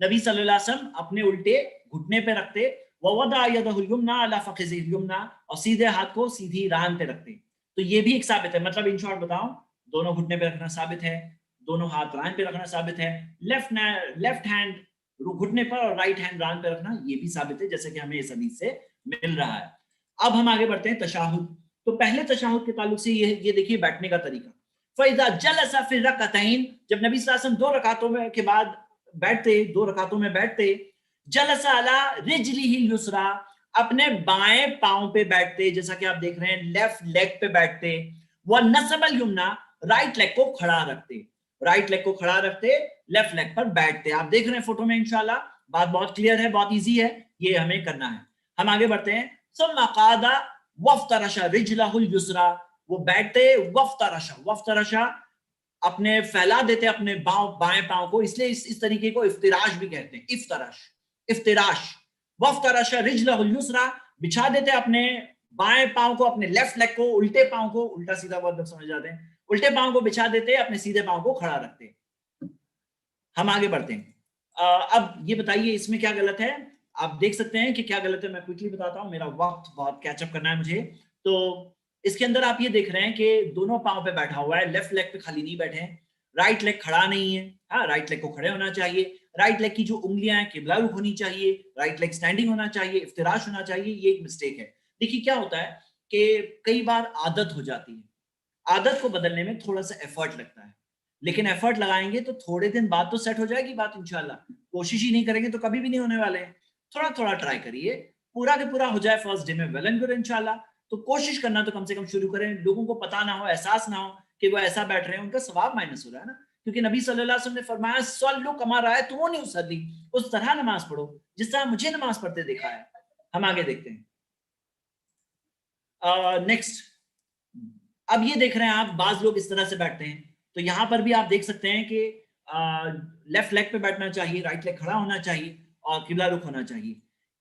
نبی صلی اللہ علیہ وسلم اپنے الٹے گھٹنے پہ رکھتے، وَوَضَعَ يَدَهُ الْيُمْنَى عَلَى فَخِذِهِ الْيُمْنَى، اور سیدھے ہاتھ کو سیدھی ران پہ رکھتے. تو یہ بھی ایک ثابت ہے. مطلب ان شارٹ بتاؤں، دونوں گھٹنے پہ رکھنا ثابت ہے، دونوں ہاتھ ران پہ رکھنا ثابت ہے، لیفٹ ہینڈ گھٹنے پر اور رائٹ ہینڈ ران پہ رکھنا یہ بھی ثابت ہے، جیسے کہ ہمیں اس حدیث سے مل رہا ہے. اب ہم آگے بڑھتے ہیں تشہد. تو پہلے تشہد کے تعلق سے یہ دیکھیے بیٹھنے کا طریقہ. فَإِذَا جَلَسَ فِي الرَّكْعَتَيْنِ، جب نبی صلی اللہ علیہ وسلم 2 رکعتوں میں کے بعد بیٹھتے، 2 رکعتوں میں بیٹھتے، جَلَسَ عَلَى رِجْلِهِ الْيُسْرَى، اپنے بائیں پاؤں پہ بیٹھتے، جیسا کہ آپ دیکھ رہے ہیں لیفٹ لیگ پہ بیٹھتے. وَنَصَبَ الْيُمْنَى، رائٹ لیگ کو کھڑا رکھتے، رائٹ لیگ کو کھڑا رکھتے، لیفٹ لیگ پر بیٹھتے. آپ دیکھ رہے ہیں فوٹو میں انشاءاللہ، بات بہت کلیئر ہے، بہت ایزی ہے، یہ ہمیں کرنا ہے. ہم آگے بڑھتے ہیں. ثم قعد وافترش رجله اليسرى، وہ بیٹھتے وافترش، اپنے پھیلا دیتے اپنے بائیں پاؤں کو، اس لیے اس طریقے کو افتراش بھی کہتے ہیں. افتراش. وافترش رجله اليسرى، بچھا دیتے اپنے بائیں پاؤں کو، اپنے لیفٹ لیگ کو، الٹے پاؤں کو، الٹا سیدھا بہت لوگ سمجھ جاتے ہیں، الٹے پاؤں کو بچھا دیتے، اپنے سیدھے پاؤں کو کھڑا رکھتے. ہم آگے بڑھتے ہیں. اب یہ بتائیے اس میں کیا غلط ہے؟ آپ دیکھ سکتے ہیں کہ کیا غلط ہے. میں کوئکلی بتاتا ہوں، میرا وقت بہت کیچ اپ کرنا ہے مجھے. تو اس کے اندر آپ یہ دیکھ رہے ہیں کہ دونوں پاؤں پہ بیٹھا ہوا ہے، لیفٹ لیگ پہ خالی نہیں بیٹھے ہیں، رائٹ لیگ کھڑا نہیں ہے. ہاں رائٹ لیگ کو کھڑے ہونا چاہیے، رائٹ لیگ کی جو انگلیاں ہیں قبلہ رخ ہونی چاہیے، رائٹ لیگ سٹینڈنگ ہونا چاہیے، افتراش ہونا چاہیے. یہ ایک مسٹیک ہے. دیکھیے کیا ہوتا ہے کہ کئی بار عادت ہو جاتی ہے، عادت کو بدلنے میں تھوڑا سا ایفرٹ لگتا ہے، لیکن ایفرٹ لگائیں گے تو تھوڑے دن بعد تو سیٹ ہو جائے گی بات انشاءاللہ. کوشش ہی نہیں کریں گے تو کبھی بھی نہیں ہونے والے ہیں. تھوڑا تھوڑا ٹرائی کریے، پورا کے پورا ہو جائے فرسٹ ڈے میں ویل اینڈ گڈ انشاءاللہ. تو کوشش کرنا تو کم سے کم شروع کریں. لوگوں کو پتہ نہ ہو، احساس نہ ہو کہ وہ ایسا بیٹھ رہے ہیں، ان کا ثواب مائنس ہو رہا ہے نا. کیونکہ نبی صلی اللہ علیہ وسلم نے فرمایا صلو کما رأیتمونی اصلی، اس طرح نماز پڑھو جس طرح مجھے نماز پڑھتے دیکھا ہے. ہم آگے دیکھتے ہیں. نیکسٹ، اب یہ دیکھ رہے ہیں آپ بعض لوگ اس طرح سے بیٹھتے ہیں، تو یہاں پر بھی آپ دیکھ سکتے ہیں کہ لیفٹ لیگ پہ بیٹھنا چاہیے، رائٹ لیگ کھڑا ہونا چاہیے اور قبلہ رخ ہونا چاہیے.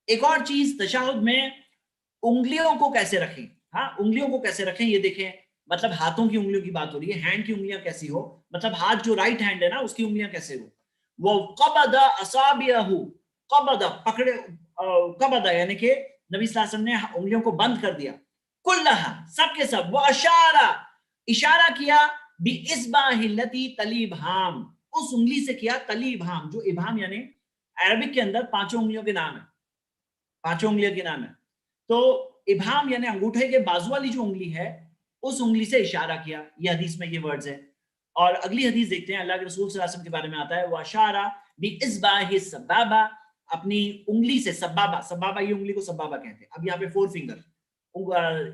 ایک اور چیز تشہد میں انگلیوں کو کیسے رکھیں. ہاں، انگلیوں کو کیسے رکھیں یہ دیکھیں. مطلب ہاتھوں کی انگلیوں کی بات ہو رہی ہے، ہینڈ کی انگلیاں کیسی ہو، مطلب ہاتھ جو رائٹ ہینڈ ہے نا اس کی انگلیاں کیسے ہو. وہ قبض اصابعہ، قبض پکڑے، قبض یعنی کہ نبی صلی اللہ علیہ وسلم نے انگلیوں کو بند کر دیا، کلہا سب کے سب. وہ اشارہ کیا باصبعہ التی تلی ابہام، اس انگلی سے کیا تلی ابہام، جو ابہام یعنی عربک کے اندر پانچوں انگلیوں کے نام ہے، پانچوں انگلیوں کے نام ہے. تو ابہام یعنی انگوٹھے کے بازو والی جو انگلی ہے اس انگلی سے اشارہ کیا. یہ حدیث میں یہ ورڈز ہیں. اور اگلی حدیث دیکھتے ہیں، اللہ کے رسول صلی اللہ علیہ وسلم کے بارے میں آتا ہے، وَأَشَارَ بِإِصْبَعِهِ السَّبَّابَةِ، اپنی انگلی سے، سبابہ، سبابہ یہ انگلی کو سبابہ کہتے ہیں. اب یہاں پہ فور فنگر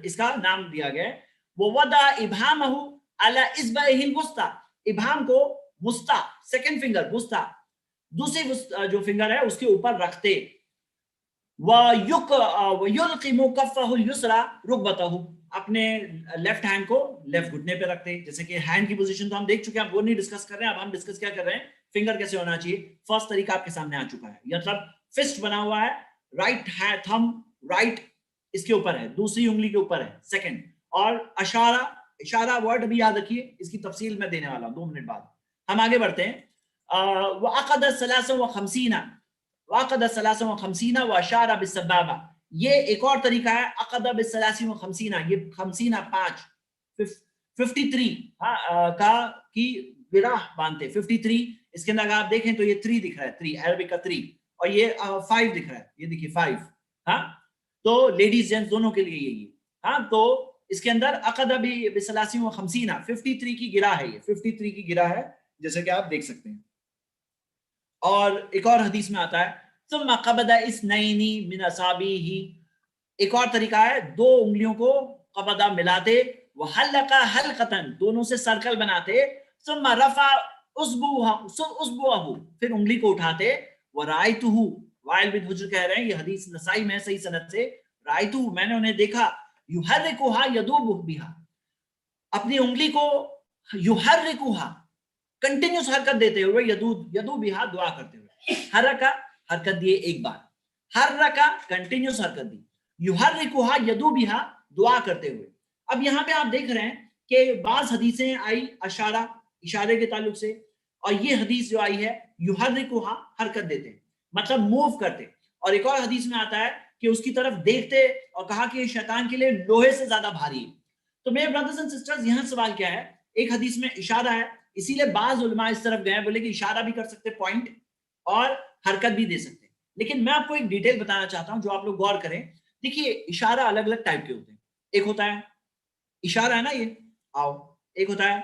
اس کا نام دیا گیا ہے. وَوَضَعَ إِبْهَامَهُ عَلَى إِصْبَعِهِ الْوُسْطَى، ابہام کو وسطی، سیکنڈ فنگر وسطی، دوسری جو فنگر ہے اس کے اوپر رکھتے. وَيُلْقِمُ كَفَّهُ الْيُسْرَى رُكْبَتَهُ، اپنے لیفٹ ہینڈ کو لیفٹ گھٹنے پہ رکھتے. جیسے کہ ہینڈ کی پوزیشن تو ہم دیکھ چکے ہیں، وہ نہیں ڈسکس کر رہے ہیں. اب ہم ڈسکس کیا کر رہے ہیں، فنگر کیسے ہونا چاہیے. فرسٹ طریقہ آپ کے سامنے آ چکا ہے، مطلب فسٹ بنا ہوا ہے، رائٹ تھم رائٹ اس کے اوپر ہے، دوسری انگلی کے اوپر ہے سیکنڈ. اور اشارہ ورڈ بھی یاد رکھیے، اس کی تفصیل میں دینے والا ہوں 2 منٹ بعد. ہم آگے بڑھتے ہیں. وَعَقَدَ 53 وَعَقَدَ 53 وَأَشَارَ بِالسَّبَّابَةِ، یہ ایک اور طریقہ ہے. عقد بالثلاثین و خمسین، یہ 53 کی گراہ باندھتے. 53 اس کے اندر اگر آپ دیکھیں تو یہ 3 دکھ رہا ہے، 3 عربک کا 3، اور یہ 5 دکھ رہا ہے، یہ دیکھیے 5. ہاں، تو لیڈیز جینٹس دونوں کے لیے یہی ہے. ہاں، تو اس کے اندر عقد بالثلاثین و خمسین، 53 کی گراہ ہے، یہ 53 کی گراہ ہے جیسے کہ آپ دیکھ سکتے ہیں. اور ایک اور حدیث میں آتا ہے ثم قبض اثنین من اصابعہ، ایک اور طریقہ ہے 2 انگلیوں کو قبضہ ملاتے. وحلق حلقۃ، دونوں سے سرکل بناتے. ثم رفع اصبعہ، پھر انگلی کو اٹھاتے. ورأیتہ، وائل بن حجر کہہ رہے ہیں، یہ حدیث نسائی میں صحیح سند سے، رأیتہ میں نے انہیں دیکھا، یحرکھا یدوب بہا، اپنی انگلی کو یحرکھا کنٹینیوس حرکت دیتے ہوئے، یدو بہا دعا کرتے ہوئے. حرکا حرکت دیے ایک بار، حرکا کنٹینیوس حرکت دی، یحرکھا یدو بہا دعا کرتے ہوئے. اب یہاں پہ آپ دیکھ رہے ہیں کہ بعض حدیثیں آئی اشارے کے تعلق سے، اور یہ حدیث جو آئی ہے یحرکھا حرکت دیتے مطلب موو کرتے. اور ایک اور حدیث میں آتا ہے کہ اس کی طرف دیکھتے اور کہا کہ یہ شیطان کے لیے لوہے سے زیادہ بھاری ہے. تو میرے برادرز اینڈ سسٹرز، یہاں سوال کیا ہے، ایک حدیث میں اشارہ ہے، اسی لیے بعض علماء اس طرف گئے، بولے کہ اشارہ بھی کر سکتے پوائنٹ اور حرکت بھی دے سکتے. لیکن میں آپ کو ایک ڈیٹیل بتانا چاہتا ہوں جو آپ لوگ غور کریں. دیکھیے اشارہ الگ الگ ٹائپ کے ہوتے ہیں. ایک ہوتا ہے اشارہ ہے نا، یہ آؤ، ایک ہوتا ہے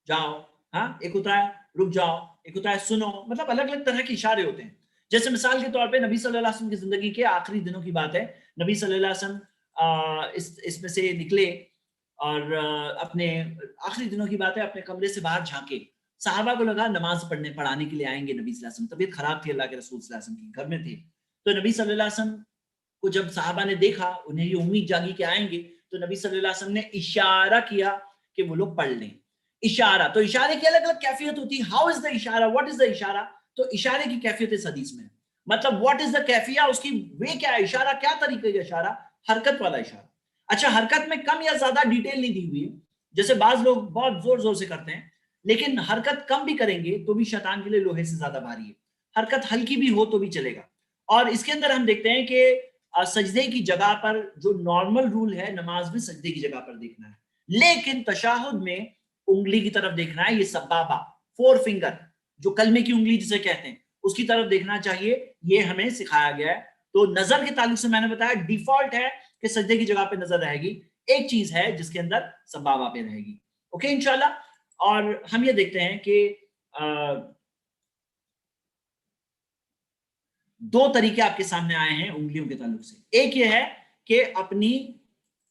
جاؤ، ہاں، ایک ہوتا ہے رک جاؤ، ایک ہوتا ہے سنو. مطلب الگ الگ طرح کے اشارے ہوتے ہیں. جیسے مثال کے طور پہ نبی صلی اللہ علیہ وسلم کی زندگی کے آخری دنوں کی بات ہے. نبی صلی اللہ علیہ وسلم اس میں سے نکلے اور اپنے آخری دنوں کی بات ہے، اپنے کمرے سے باہر جھانکے. صحابہ کو لگا نماز پڑھانے کے لیے آئیں گے نبی صلی اللہ علیہ وسلم. طبیعت خراب تھی اللہ کے رسول صلی اللہ علیہ وسلم کی، گھر میں تھے. تو نبی صلی اللہ علیہ وسلم کو جب صحابہ نے دیکھا، انہیں یہ امید جاگی کہ آئیں گے، تو نبی صلی اللہ علیہ وسلم نے اشارہ کیا کہ وہ لوگ پڑھ لیں. اشارہ، تو اشارے کی الگ الگ کیفیت ہوتی ہے. ہاؤ از دا اشارہ، واٹ از دا اشارہ. تو اشارے کی کیفیت اس حدیث میں، مطلب واٹ از دا کیفیہ، اس کی وے کیا ہے، اشارہ کیا طریقے کا اشارہ، حرکت والا اشارہ. اچھا، حرکت میں کم یا زیادہ ڈیٹیل نہیں دی ہوئی ہے، جیسے بعض لوگ بہت زور زور سے کرتے ہیں، لیکن حرکت کم بھی کریں گے تو بھی شیطان کے لیے لوہے سے زیادہ بھاری ہے. حرکت ہلکی بھی ہو تو بھی چلے گا. اور اس کے اندر ہم دیکھتے ہیں کہ سجدے کی جگہ پر جو نارمل رول ہے نماز میں، سجدے کی جگہ پر دیکھنا ہے، لیکن تشہد میں انگلی کی طرف دیکھنا ہے. یہ سبابہ، 4 فنگر، جو کلمے کی انگلی جسے کہتے ہیں، اس کی طرف دیکھنا چاہیے. یہ ہمیں سکھایا گیا ہے. تو نظر کے تعلق سے میں نے بتایا ڈیفالٹ ہے کہ سجدے کی جگہ پہ نظر رہے گی. ایک چیز ہے جس کے اندر سبابہ پہ رہے گی. اوکے انشاءاللہ. اور ہم یہ دیکھتے ہیں کہ 2 طریقے آپ کے سامنے آئے ہیں انگلیوں کے تعلق سے. ایک یہ ہے کہ اپنی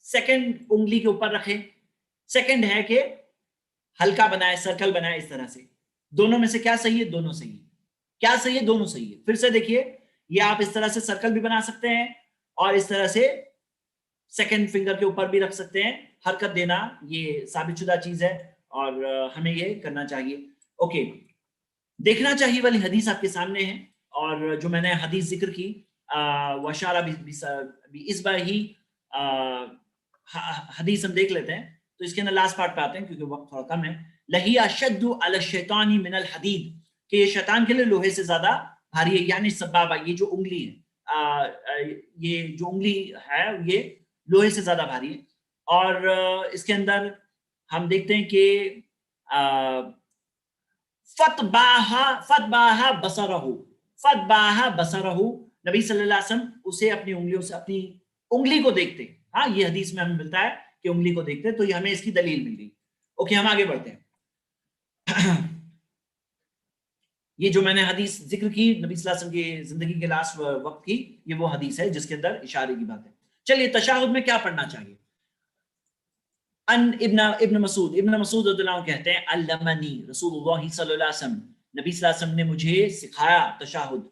سیکنڈ انگلی کے اوپر رکھیں، سیکنڈ ہے کہ ہلکا بنائے، سرکل بنائے اس طرح سے. دونوں میں سے کیا صحیح ہے؟ دونوں صحیح ہے. کیا صحیح ہے؟ دونوں صحیح ہے. پھر سے دیکھیے, یہ آپ اس طرح سے سرکل بھی بنا سکتے ہیں اور اس طرح سے سیکنڈ فنگر کے اوپر بھی رکھ سکتے ہیں. حرکت دینا یہ ثابت شدہ چیز ہے اور ہمیں یہ کرنا چاہیے. اوکے, دیکھنا چاہیے والی حدیث آپ کے سامنے ہے, اور جو میں نے حدیث ذکر کی وشارہ بِإِصْبَعِهِ حدیث ہم دیکھ لیتے ہیں. تو اس کے اندر لاسٹ پارٹ پہ آتے ہیں کیونکہ وقت تھوڑا کم ہے. لَهِيَ أَشَدُّ عَلَى الشَّيْطَانِ مِنَ الْحَدِيدِ, کہ یہ شیطان کے لیے لوہے سے زیادہ بھاری ہے. یعنی سبابہ, یہ جو انگلی ہے, یہ جو انگلی ہے یہ لوہے سے زیادہ بھاری ہے. اور اس کے اندر ہم دیکھتے ہیں کہ فَتْبَاهَا بَصَرَهُ, نبی صلی اللہ علیہ وسلم اسے اپنی انگلیوں سے, اپنی انگلی کو دیکھتے ہیں. ہاں, یہ حدیث میں ہمیں ملتا ہے کہ انگلی کو دیکھتے ہیں, تو یہ ہمیں اس کی دلیل مل گئی. اوکے, ہم آگے بڑھتے ہیں. یہ جو میں نے حدیث ذکر کی نبی صلی اللہ علیہ وسلم کی زندگی کے لاسٹ وقت کی, یہ وہ حدیث ہے جس کے اندر اشارے کی بات ہے. چلیے تشہد میں کیا پڑھنا چاہیے. ابن مسعود رضی اللہ عنہ کہتے ہیں علمنی رسول اللہ صلی اللہ علیہ وسلم, نبی صلی اللہ علیہ وسلم نے مجھے سکھایا تشہد.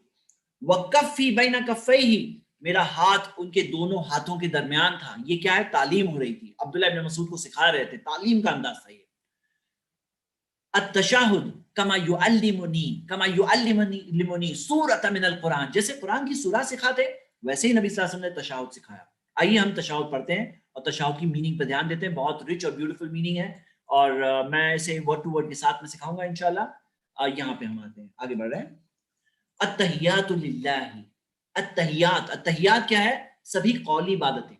وکفی بین کفیہ, میرا ہاتھ ان کے دونوں ہاتھوں کے درمیان تھا. یہ کیا ہے؟ تعلیم ہو رہی تھی. عبداللہ ابن مسعود کو سکھا رہے تھے, تعلیم کا انداز تھا یہ. التشہد کما یعلمنی سورۃ من القرآن, جیسے قرآن کی سورہ سکھاتے ویسے ہی نبی صلی اللہ علیہ وسلم نے تشہد سکھایا. آئیے ہم تشہد پڑھتے ہیں اور تشہد کی میننگ پہ دھیان دیتے ہیں. بہت رچ اور بیوٹیفل میننگ ہے, اور میں اسے ورڈ ٹو ورڈ کے ساتھ میں سکھاؤں گا انشاءاللہ. یہاں پہ ہم آتے ہیں, آگے بڑھ رہے ہیں. التحیات للہ, التحیات, التحیات کیا ہے؟ سبھی قولی عبادتیں.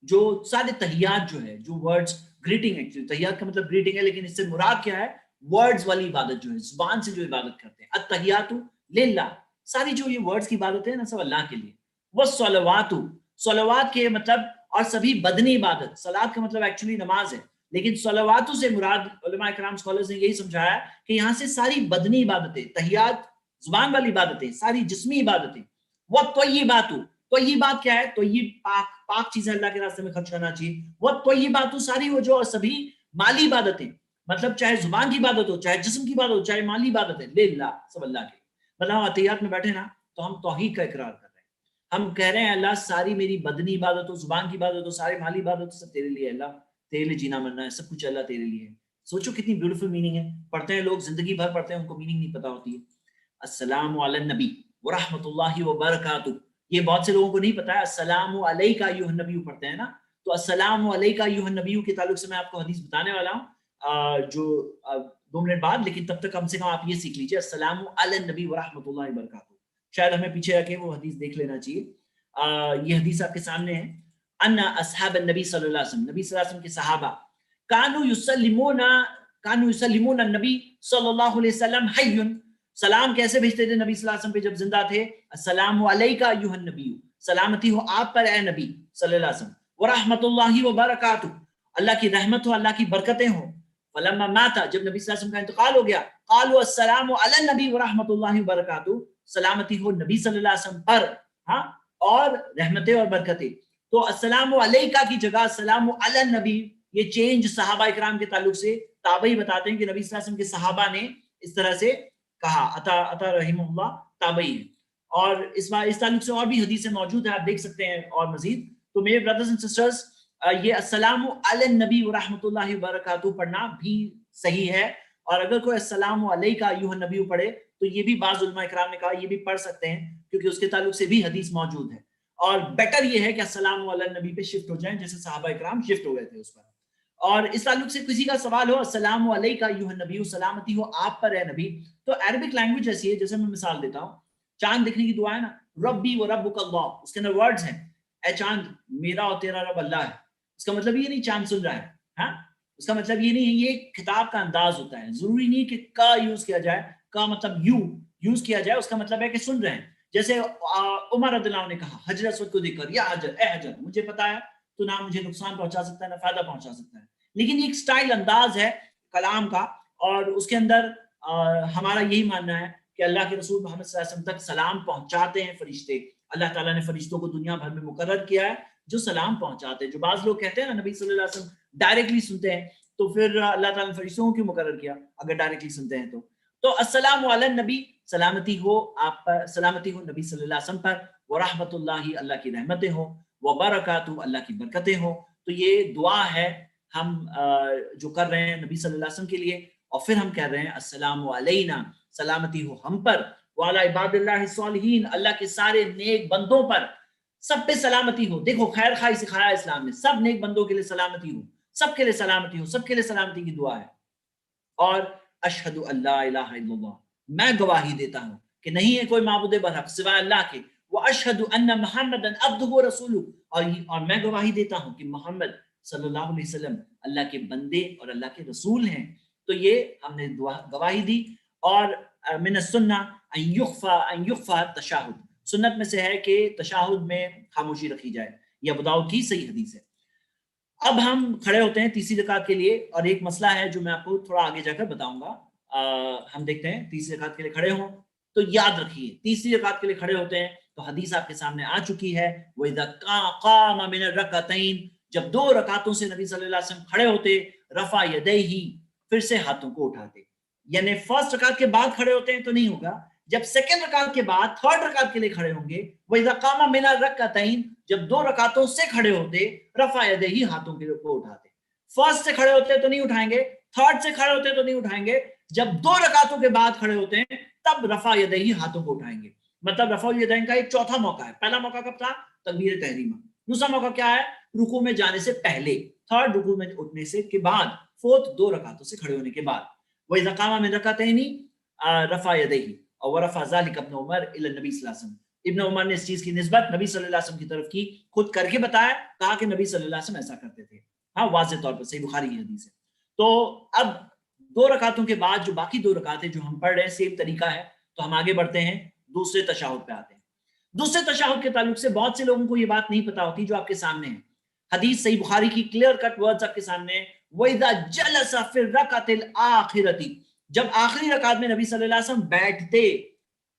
جو سارے تحیات جو ہے, جو ورڈز گریٹنگ, ایکچولی تحیات کا مطلب گریٹنگ ہے, لیکن اس سے مراد کیا ہے؟ ورڈز والی عبادت جو ہے, زبان سے جو عبادت کرتے ہیں. التحیات للہ, ساری جو یہ ورڈز کی عبادتیں ہیں نا, سب اللہ کے لیے. والصلوات, صلوات کے مطلب, اور سبھی بدنی عبادت. صلات کا مطلب ایکچولی نماز ہے, لیکن صلوات سے مراد علماء کرام سکالرز نے یہی سمجھایا کہ یہاں سے ساری بدنی عبادتیں, تحیات زبان والی عبادتیں, ساری جسمی عبادتیں. والطیبات, طیبات کیا ہے؟ طیب پاک, پاک چیزیں اللہ کے راستے میں خرچ کرنا چاہیے. والطیبات ساری وہ جو, اور سبھی مالی عبادتیں, مطلب چاہے زبان کی عبادت ہو, چاہے جسم کی عبادت ہو, چاہے مالی عبادت ہے, للہ, سب اللہ کے. مطلب عطیات میں بیٹھے نا تو ہم توحید کا اقرار کر رہے ہیں. ہم کہہ رہے ہیں اللہ ساری میری بدنی عبادت ہو, زبان کی عبادت ہو, ساری مالی عبادت ہو, سب تیرے لیے. اللہ تیرے لیے جینا مرنا ہے, سب کچھ اللہ تیرے لیے ہے. سوچو کتنی بیوٹیفل میننگ ہے. پڑھتے ہیں لوگ, زندگی بھر پڑھتے ہیں, ان کو میننگ نہیں پتا ہوتی ہے. السلام علی النبی ورحمۃ اللہ وبرکاتہ, یہ بہت سے لوگوں کو نہیں پتا ہے. السلام علیکہ ایھا النبی پڑھتے ہیں نا, تو السلام علیکہ ایھا النبی کے تعلق سے میں آپ کو حدیث بتانے والا ہوں جو 2 منٹ بعد, لیکن تب تک کم سے کم آپ یہ سیکھ لیجئے السلام علی النبی ورحمۃ اللہ وبرکاتہ. شاید ہمیں پیچھے رکھے وہ حدیث دیکھ لینا چاہیے. یہ حدیث آپ کے سامنے ہے. ان اصحاب النبی صلی اللہ علیہ وسلم, نبی صلی اللہ علیہ وسلم کے صحابہ, کانوا یسلمون النبی صلی اللہ علیہ وسلم حی, سلام کیسے بھیجتے تھے نبی صلی اللہ علیہ وسلم پہ جب زندہ تھے؟ السلام علیکہ ایھا النبی, سلامتی ہو آپ پر اے نبی صلی اللہ علیہ وسلم. ورحمۃ اللہ وبرکاتہ, اللہ کی رحمت ہو, اللہ کی برکتیں ہوں. فلما مات, جب نبی صلی اللہ علیہ وسلم کا انتقال ہو گیا, قالوا السلام علی النبی ورحمۃ اللہ وبرکاتہ, سلامتی ہو نبی صلی اللہ علیہ وسلم پر, ہاں, اور رحمتیں اور برکتیں. تو السلام علیکہ کی جگہ السلام علی النبی, یہ چینج صحابہ اکرام کے تعلق سے تابعی بتاتے ہیں کہ نبی صلی اللہ علیہ وسلم کے صحابہ نے اس طرح سے کہا. عطا رحمہ اللہ تابعی ہے, اور اس تعلق سے اور بھی حدیثیں موجود ہیں, آپ دیکھ سکتے ہیں. اور مزید تو میرے برادرز اینڈ سسٹرز, یہ السلام علی النبی ورحمۃ اللہ وبرکاتہ پڑھنا بھی صحیح ہے. اور اگر کوئی السلام علیکہ ایھا النبی پڑھے تو یہ بھی بعض علماء اکرام نے کہا یہ بھی پڑھ سکتے ہیں, کیونکہ اس کے تعلق سے بھی حدیث موجود ہے. اور بیٹر یہ ہے کہ السلام علی النبی پہ شفٹ ہو جائیں, جیسے صحابہ اکرام شفٹ ہو گئے تھے اس پر. اور اس تعلق سے کسی کا سوال ہو, السلام علیکہ ایھا النبی, سلامتی ہو آپ پر اے نبی, تو عربک لینگویج ایسی ہے, جیسے میں مثال دیتا ہوں, چاند دیکھنے کی دعا ہے نا, ربی و ربک اللہ, اس کے اندر ورڈز ہیں, اے چاند میرا اور تیرا رب اللہ ہے. اس کا مطلب یہ نہیں چاند سن رہا ہے, ہاں, اس کا مطلب یہ نہیں, یہ خطاب کا انداز ہوتا ہے. ضروری نہیں کہ کا یوز کیا جائے, کا مطلب یو یوز کیا جائے, اس کا مطلب ہے کہ سن رہے ہیں. جیسے عمر رضی اللہ عنہ نے کہا حجر اسود کو دیکھ کر, یا حجر اے حجر, مجھے پتا ہے تو نہ مجھے نقصان پہنچا سکتا ہے نہ فائدہ پہنچا سکتا ہے. لیکن یہ ایک سٹائل انداز ہے کلام کا, اور اس کے اندر ہمارا یہی ماننا ہے کہ اللہ کے رسول محمد صلی اللہ علیہ وسلم تک سلام پہنچاتے ہیں فرشتے. اللہ تعالیٰ نے فرشتوں کو دنیا بھر میں مقرر کیا ہے جو سلام پہنچاتے ہیں. جو بعض لوگ کہتے ہیں نا نبی صلی اللہ علیہ وسلم ڈائریکٹلی سنتے ہیں, تو پھر اللہ تعالیٰ نے فرشتوں کو کیوں مقرر کیا اگر ڈائریکٹلی سنتے ہیں؟ تو السلام علی النبی، سلامتی ہو آپ پر، سلامتی ہو نبی صلی اللہ علیہ وسلم پر، ورحمۃ اللہ، اللہ کی رحمتیں ہوں، وبرکاتہ، اللہ کی برکتیں ہوں. تو یہ دعا ہے ہم جو کر رہے ہیں نبی صلی اللہ علیہ وسلم کے لیے. اور پھر ہم کہہ رہے ہیں السلام علینا، سلامتی ہو ہم پر، وعلی عباد اللہ الصالحین، اللہ کے سارے نیک بندوں پر، سب پہ سلامتی ہو. دیکھو خیر خواہی سکھایا اسلام نے، سب نیک بندوں کے لیے سلامتی ہو، سب کے لیے سلامتی ہو، سب کے لیے سلامتی کی دعا ہے. اور اشہد ان لا الہ الا اللہ، میں گواہی دیتا ہوں کہ نہیں ہے کوئی معبود برحق سوائے اللہ کے، واشہد ان محمدا عبدہ ورسولہ، اور میں گواہی دیتا ہوں کہ محمد صلی اللہ علیہ وسلم اللہ کے بندے اور اللہ کے رسول ہیں. تو یہ ہم نے گواہی دی. اور من السنہ ان یخفى التشہد، سنت میں سے ہے کہ تشہد میں خاموشی رکھی جائے. یہ ابو داؤد کی صحیح حدیث ہے. اب ہم کھڑے ہوتے ہیں تیسری رکعت کے لیے، اور ایک مسئلہ ہے جو میں آپ کو تھوڑا آگے جا کر بتاؤں گا. ہم دیکھتے ہیں تیسری رکعت کے لیے کھڑے ہوں تو یاد رکھیے، تیسری رکعت کے لیے کھڑے ہوتے ہیں تو حدیث آپ کے سامنے آ چکی ہے، وَإِذَا قَامَ مِنَ الرَّكْعَتَيْنِ، جب دو رکعتوں سے نبی صلی اللہ علیہ وسلم کھڑے ہوتے، رفع یدیہ، پھر سے ہاتھوں کو اٹھاتے. یعنی فرسٹ رکعت کے بعد کھڑے ہوتے ہیں تو نہیں ہوگا، جب سیکنڈ رکعت کے بعد تھرڈ رکعت کے لیے کھڑے ہوں گے، وَإِذَا قَامَ مِنَ الرَّكْعَتَيْنِ، جب دو رکعتوں سے کھڑے ہوتے، رفع یدیہ، ہاتھوں کو اٹھاتے. فرسٹ سے کھڑے ہوتے تو نہیں اٹھائیں گے، تھرڈ سے کھڑے ہوتے تو نہیں اٹھائیں گے، جب دو رکعتوں کے بعد کھڑے ہوتے ہیں تب رفع یدیہ، ہاتھوں کو اٹھائیں گے. مطلب رفع الیدین کا ایک چوتھا موقع ہے. پہلا موقع کب تھا؟ تکبیر تحریمہ. دوسرا موقع کیا ہے؟ رکوع میں جانے سے پہلے، تھرڈ رکوع میں اٹھنے سے کے بعد، فورتھ دو رکعتوں سے کھڑے ہونے کے بعد. وَإِذَا قَامَ مِنَ الرَّكْعَتَيْنِ رَفَعَ يَدَيْهِ وَرَفَعَ ذَلِكَ ابْنُ عُمَرَ إِلَى النبی صلی اللہ علیہ وسلم. ابن عمر نے اس چیز کی نسبت نبی صلی اللہ علیہ وسلم کی طرف کی، خود کر کے بتایا، کہا کہ نبی صلی اللہ علیہ وسلم ایسا کرتے تھے. ہاں واضح طور پر صحیح بخاری کی حدیث ہے. تو اب دو رکعتوں کے بعد جو باقی دو رکعتیں جو ہم پڑھ رہے ہیں سیم طریقہ ہے. تو ہم آگے بڑھتے ہیں، دوسرے تشہد پہ آتے ہیں. دوسرے تشہد کے تعلق سے بہت سے لوگوں کو یہ بات نہیں پتا ہوتی جو آپ کے سامنے ہے. حدیث صحیح بخاری کی کلیئر کٹ ورڈز آپ کے سامنے ہیں. وَإِذَا جَلَسَ فِي الرَّكْعَةِ الْآخِرَةِ، جب آخری رکعت میں نبی صلی اللہ علیہ وسلم بیٹھتے،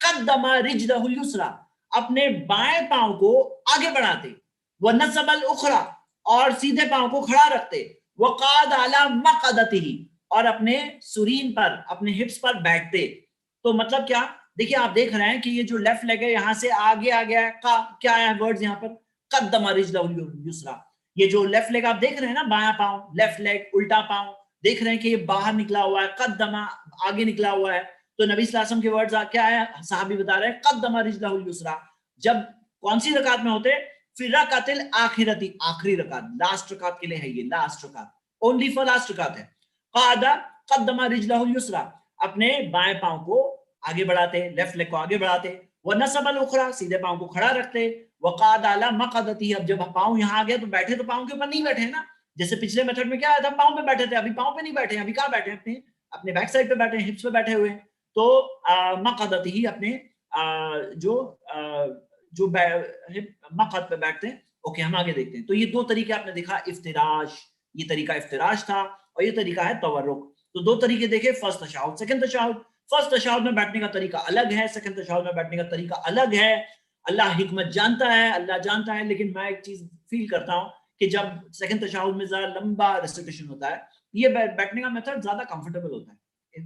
قدم رجلہ الیسریٰ، اپنے بائیں پاؤں کو آگے بڑھاتے، وَنَصَبَ الْأُخْرَى، اور سیدھے پاؤں کو کھڑا رکھتے، وَقَعَدَ عَلَى مَقْعَدَتِهِ، اور اپنے سرین پر، اپنے ہپس پر بیٹھتے. تو مطلب کیا؟ دیکھیں آپ دیکھ رہے ہیں کہ یہ جو لیفٹ لیگ ہے یہاں سے آگے آ گیا ہے، کیا ہے ورڈز یہاں پر؟ قدم رجلہ الیسریٰ. یہ جو لیفٹ لیگ آپ دیکھ رہے ہیں نا، بایاں پاؤں، لیفٹ لیگ، الٹا پاؤں، دیکھ رہے ہیں کہ یہ باہر نکلا ہوا ہے، قدم آگے نکلا ہوا ہے. تو نبی صلی اللہ علیہ وسلم کے ورڈز کیا ہے؟ صحابی بتا رہے ہیں قدم رجلہ الیسریٰ. جب کون سی رکعت میں ہوتے؟ فی الرکعۃ الآخرۃ، آخری رکعت، لاسٹ رکعت کے لیے ہے یہ، لاسٹ رکعت، اونلی فار لاسٹ رکعت ہے. قعد قدم رجلہ الیسریٰ، اپنے بائیں پاؤں کو آگے بڑھاتے، لیفٹ لیگ کو آگے بڑھاتے، ونصب الاخری، سیدھے پاؤں کو کھڑا رکھتے، وقعد علی مقعدتہ، اب جب پاؤں یہاں آ گیا تو بیٹھے تو پاؤں کے اوپر نہیں بیٹھے نا، جیسے پچھلے میتھڈ میں کیا آیا تھا، پاؤں پہ بیٹھے تھے، ابھی پاؤں پہ نہیں بیٹھے، ابھی کہاں بیٹھے ہیں؟ اپنے بیک سائڈ پہ بیٹھے ہیں، ہپس پہ بیٹھے ہوئے ہیں. تو مقعدتہ، اپنے جو مقعد پہ بیٹھتے ہیں. اوکے ہم آگے دیکھتے ہیں. تو یہ دو طریقے آپ نے دیکھا، افتراش، یہ طریقہ افتراش تھا، اور یہ طریقہ ہے تورک. تو دو طریقے دیکھے، فرسٹ تشہد، سیکنڈ تشہد. فرسٹ تشہد میں بیٹھنے کا طریقہ الگ ہے، سیکنڈ تشہد میں بیٹھنے کا طریقہ الگ ہے. اللہ حکمت جانتا ہے، اللہ جانتا ہے، لیکن میں ایک چیز فیل کرتا ہوں کہ جب سیکنڈ تشہد میں ذرا لمبا ریسیٹیشن ہوتا ہے، یہ بیٹھنے کا میتھڈ زیادہ کمفرٹیبل ہوتا ہے.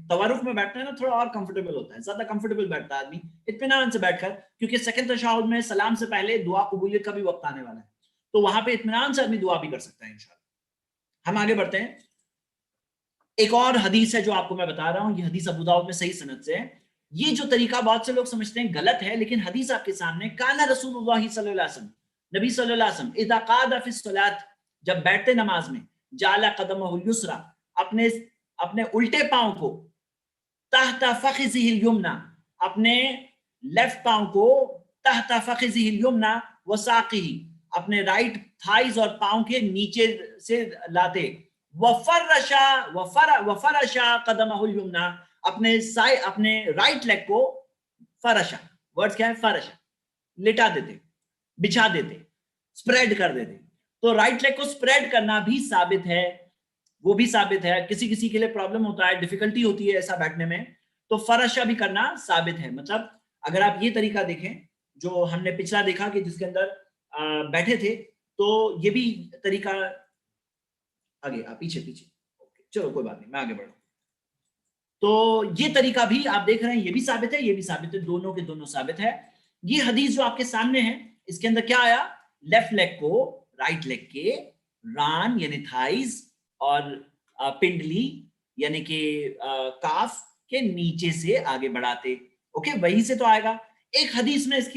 تورک میں بیٹھنا ہے نا تھوڑا اور کمفرٹیبل ہوتا ہے، زیادہ کمفرٹیبل بیٹھتا ہے آدمی اطمینان سے بیٹھ کر، کیونکہ سیکنڈ تشہد میں سلام سے پہلے دعا قبولیت کا بھی وقت آنے والا ہے، تو وہاں پہ اطمینان سے آدمی دعا بھی کر سکتا ہے انشاءاللہ. ہم آگے بڑھتے ہیں. ایک اور حدیث ہے جو آپ کو میں بتا رہا ہوں، یہ حدیث ابو داؤد میں صحیح سند سے ہے. یہ جو طریقہ بہت سے لوگ سمجھتے ہیں غلط ہے، لیکن حدیث آپ کے سامنے، کان رسول اللہ صلی اللہ علیہ وسلم، نبی صلی اللہ علیہ وسلم، اذا قعد فی الصلاۃ، جب بیٹھتے نماز میں، جعل قدمہ الیسریٰ، اپنے الٹے پاؤں کو، تحت فخذہ الیمنی، اپنے لیفٹ پاؤں کو، تحت فخذہ الیمنی وساقہ، اپنے رائٹ تھائز اور پاؤں کے نیچے سے لاتے، وفرش قدمہ الیمنی، اپنے رائٹ لیگ کو، فرشا، ورڈ کیا ہے؟ فرشا، لٹا دیتے، بچھا دیتے، سپریڈ کر دیتے. تو رائٹ لیگ کو سپریڈ کرنا بھی ثابت ہے، وہ بھی ثابت ہے. کسی کے لیے پرابلم ہوتا ہے، ڈیفیکلٹی ہوتی ہے ایسا بیٹھنے میں، تو فرشا بھی کرنا ثابت ہے. مطلب اگر آپ یہ طریقہ دیکھیں جو ہم نے پچھلا دیکھا کہ جس کے اندر بیٹھے تھے، تو یہ بھی طریقہ، آگے پیچھے چلو کوئی بات نہیں، میں آگے بڑھوں. تو یہ طریقہ بھی آپ دیکھ رہے ہیں، یہ بھی ثابت ہے، یہ بھی ثابت ہے، دونوں کے دونوں ثابت ہے. یہ حدیث جو آپ کے سامنے ہے اس کے اندر کیا آیا؟ لیفٹ لیگ کو رائٹ لیگ کے ران یعنی تھائز اور پنڈلی یعنی کہ کاف کے نیچے سے آگے بڑھاتے. اوکے، وہی سے تو آئے گا. ایک حدیث میں اس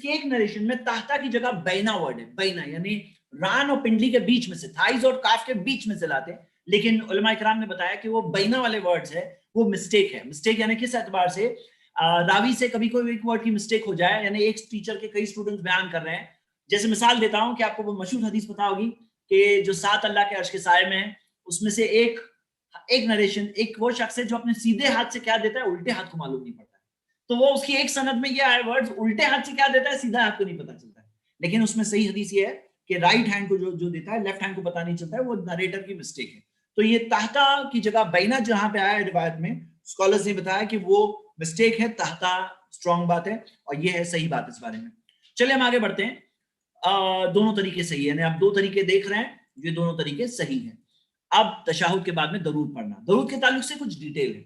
کی ایک نریشن میں تحتا کی جگہ بینا ورڈ ہے، بینا یعنی ران اور پنڈلی کے بیچ میں سے، تھائز اور کاف کے بیچ میں سے لاتے. لیکن علماء کرام نے بتایا کہ وہ بینا والے ورڈز ہے وہ مسٹیک ہے. مسٹیک یعنی کس اعتبار سے؟ راوی سے کبھی کوئی ایک ورڈ کی مسٹیک ہو جائے، یعنی ایک ٹیچر کے کئی اسٹوڈنٹس بیان کر رہے ہیں. جیسے مثال دیتا ہوں کہ آپ کو وہ مشہور حدیث پتا ہوگی کہ جو 7 اللہ کے عرش کے سائے میں ہیں اس میں سے ایک نریشن، ایک وہ شخص ہے جو اپنے سیدھے ہاتھ سے کیا دیتا ہے، الٹے ہاتھ کو معلوم نہیں پڑتا ہے. تو وہ اس کی ایک سند میں یہ آئے ورڈز، الٹے ہاتھ سے کیا دیتا ہے، سیدھا ہاتھ کو نہیں پتا چلتا ہے. لیکن اس میں صحیح حدیث یہ ہے کہ رائٹ ہینڈ کو جو دیتا ہے لیفٹ ہینڈ کو پتا نہیں چلتا ہے، وہ نریٹر کی مسٹیک ہے. تو یہ تحتا کی جگہ بینا جہاں پہ آیا ہے روایت میں، اسکالرز نے بتایا کہ وہ مسٹیک ہے، تحتا اسٹرانگ بات ہے اور یہ ہے صحیح بات اس بارے میں. چلے ہم آگے بڑھتے ہیں. دونوں طریقے صحیح ہے، یعنی آپ 2 طریقے دیکھ رہے ہیں، یہ دونوں طریقے صحیح ہیں. اب تشہد کے بعد میں درود پڑھنا. درود کے تعلق سے کچھ ڈیٹیل ہے.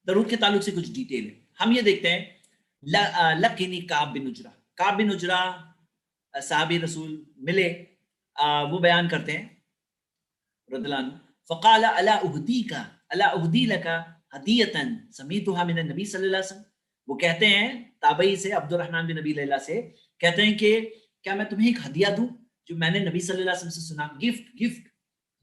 درود کے تعلق سے کچھ ڈیٹیل ہے. ہم یہ دیکھتے ہیں لقینی کعب بن عجرہ. کعب بن عجرہ صحابی رسول ملے، وہ بیان کرتے ہیں رضی اللہ عنہ، فقال الا اهدی لك ہدیۃ سمیتها من النبی صلی اللہ علیہ وسلم. وہ کہتے ہیں تابعی سے، عبد الرحمن بن نبی لیلہ سے کہتے ہیں کہ کیا میں تمہیں ایک ہدیہ دوں جو میں نے نبی صلی اللہ علیہ وسلم سے سنا. گفٹ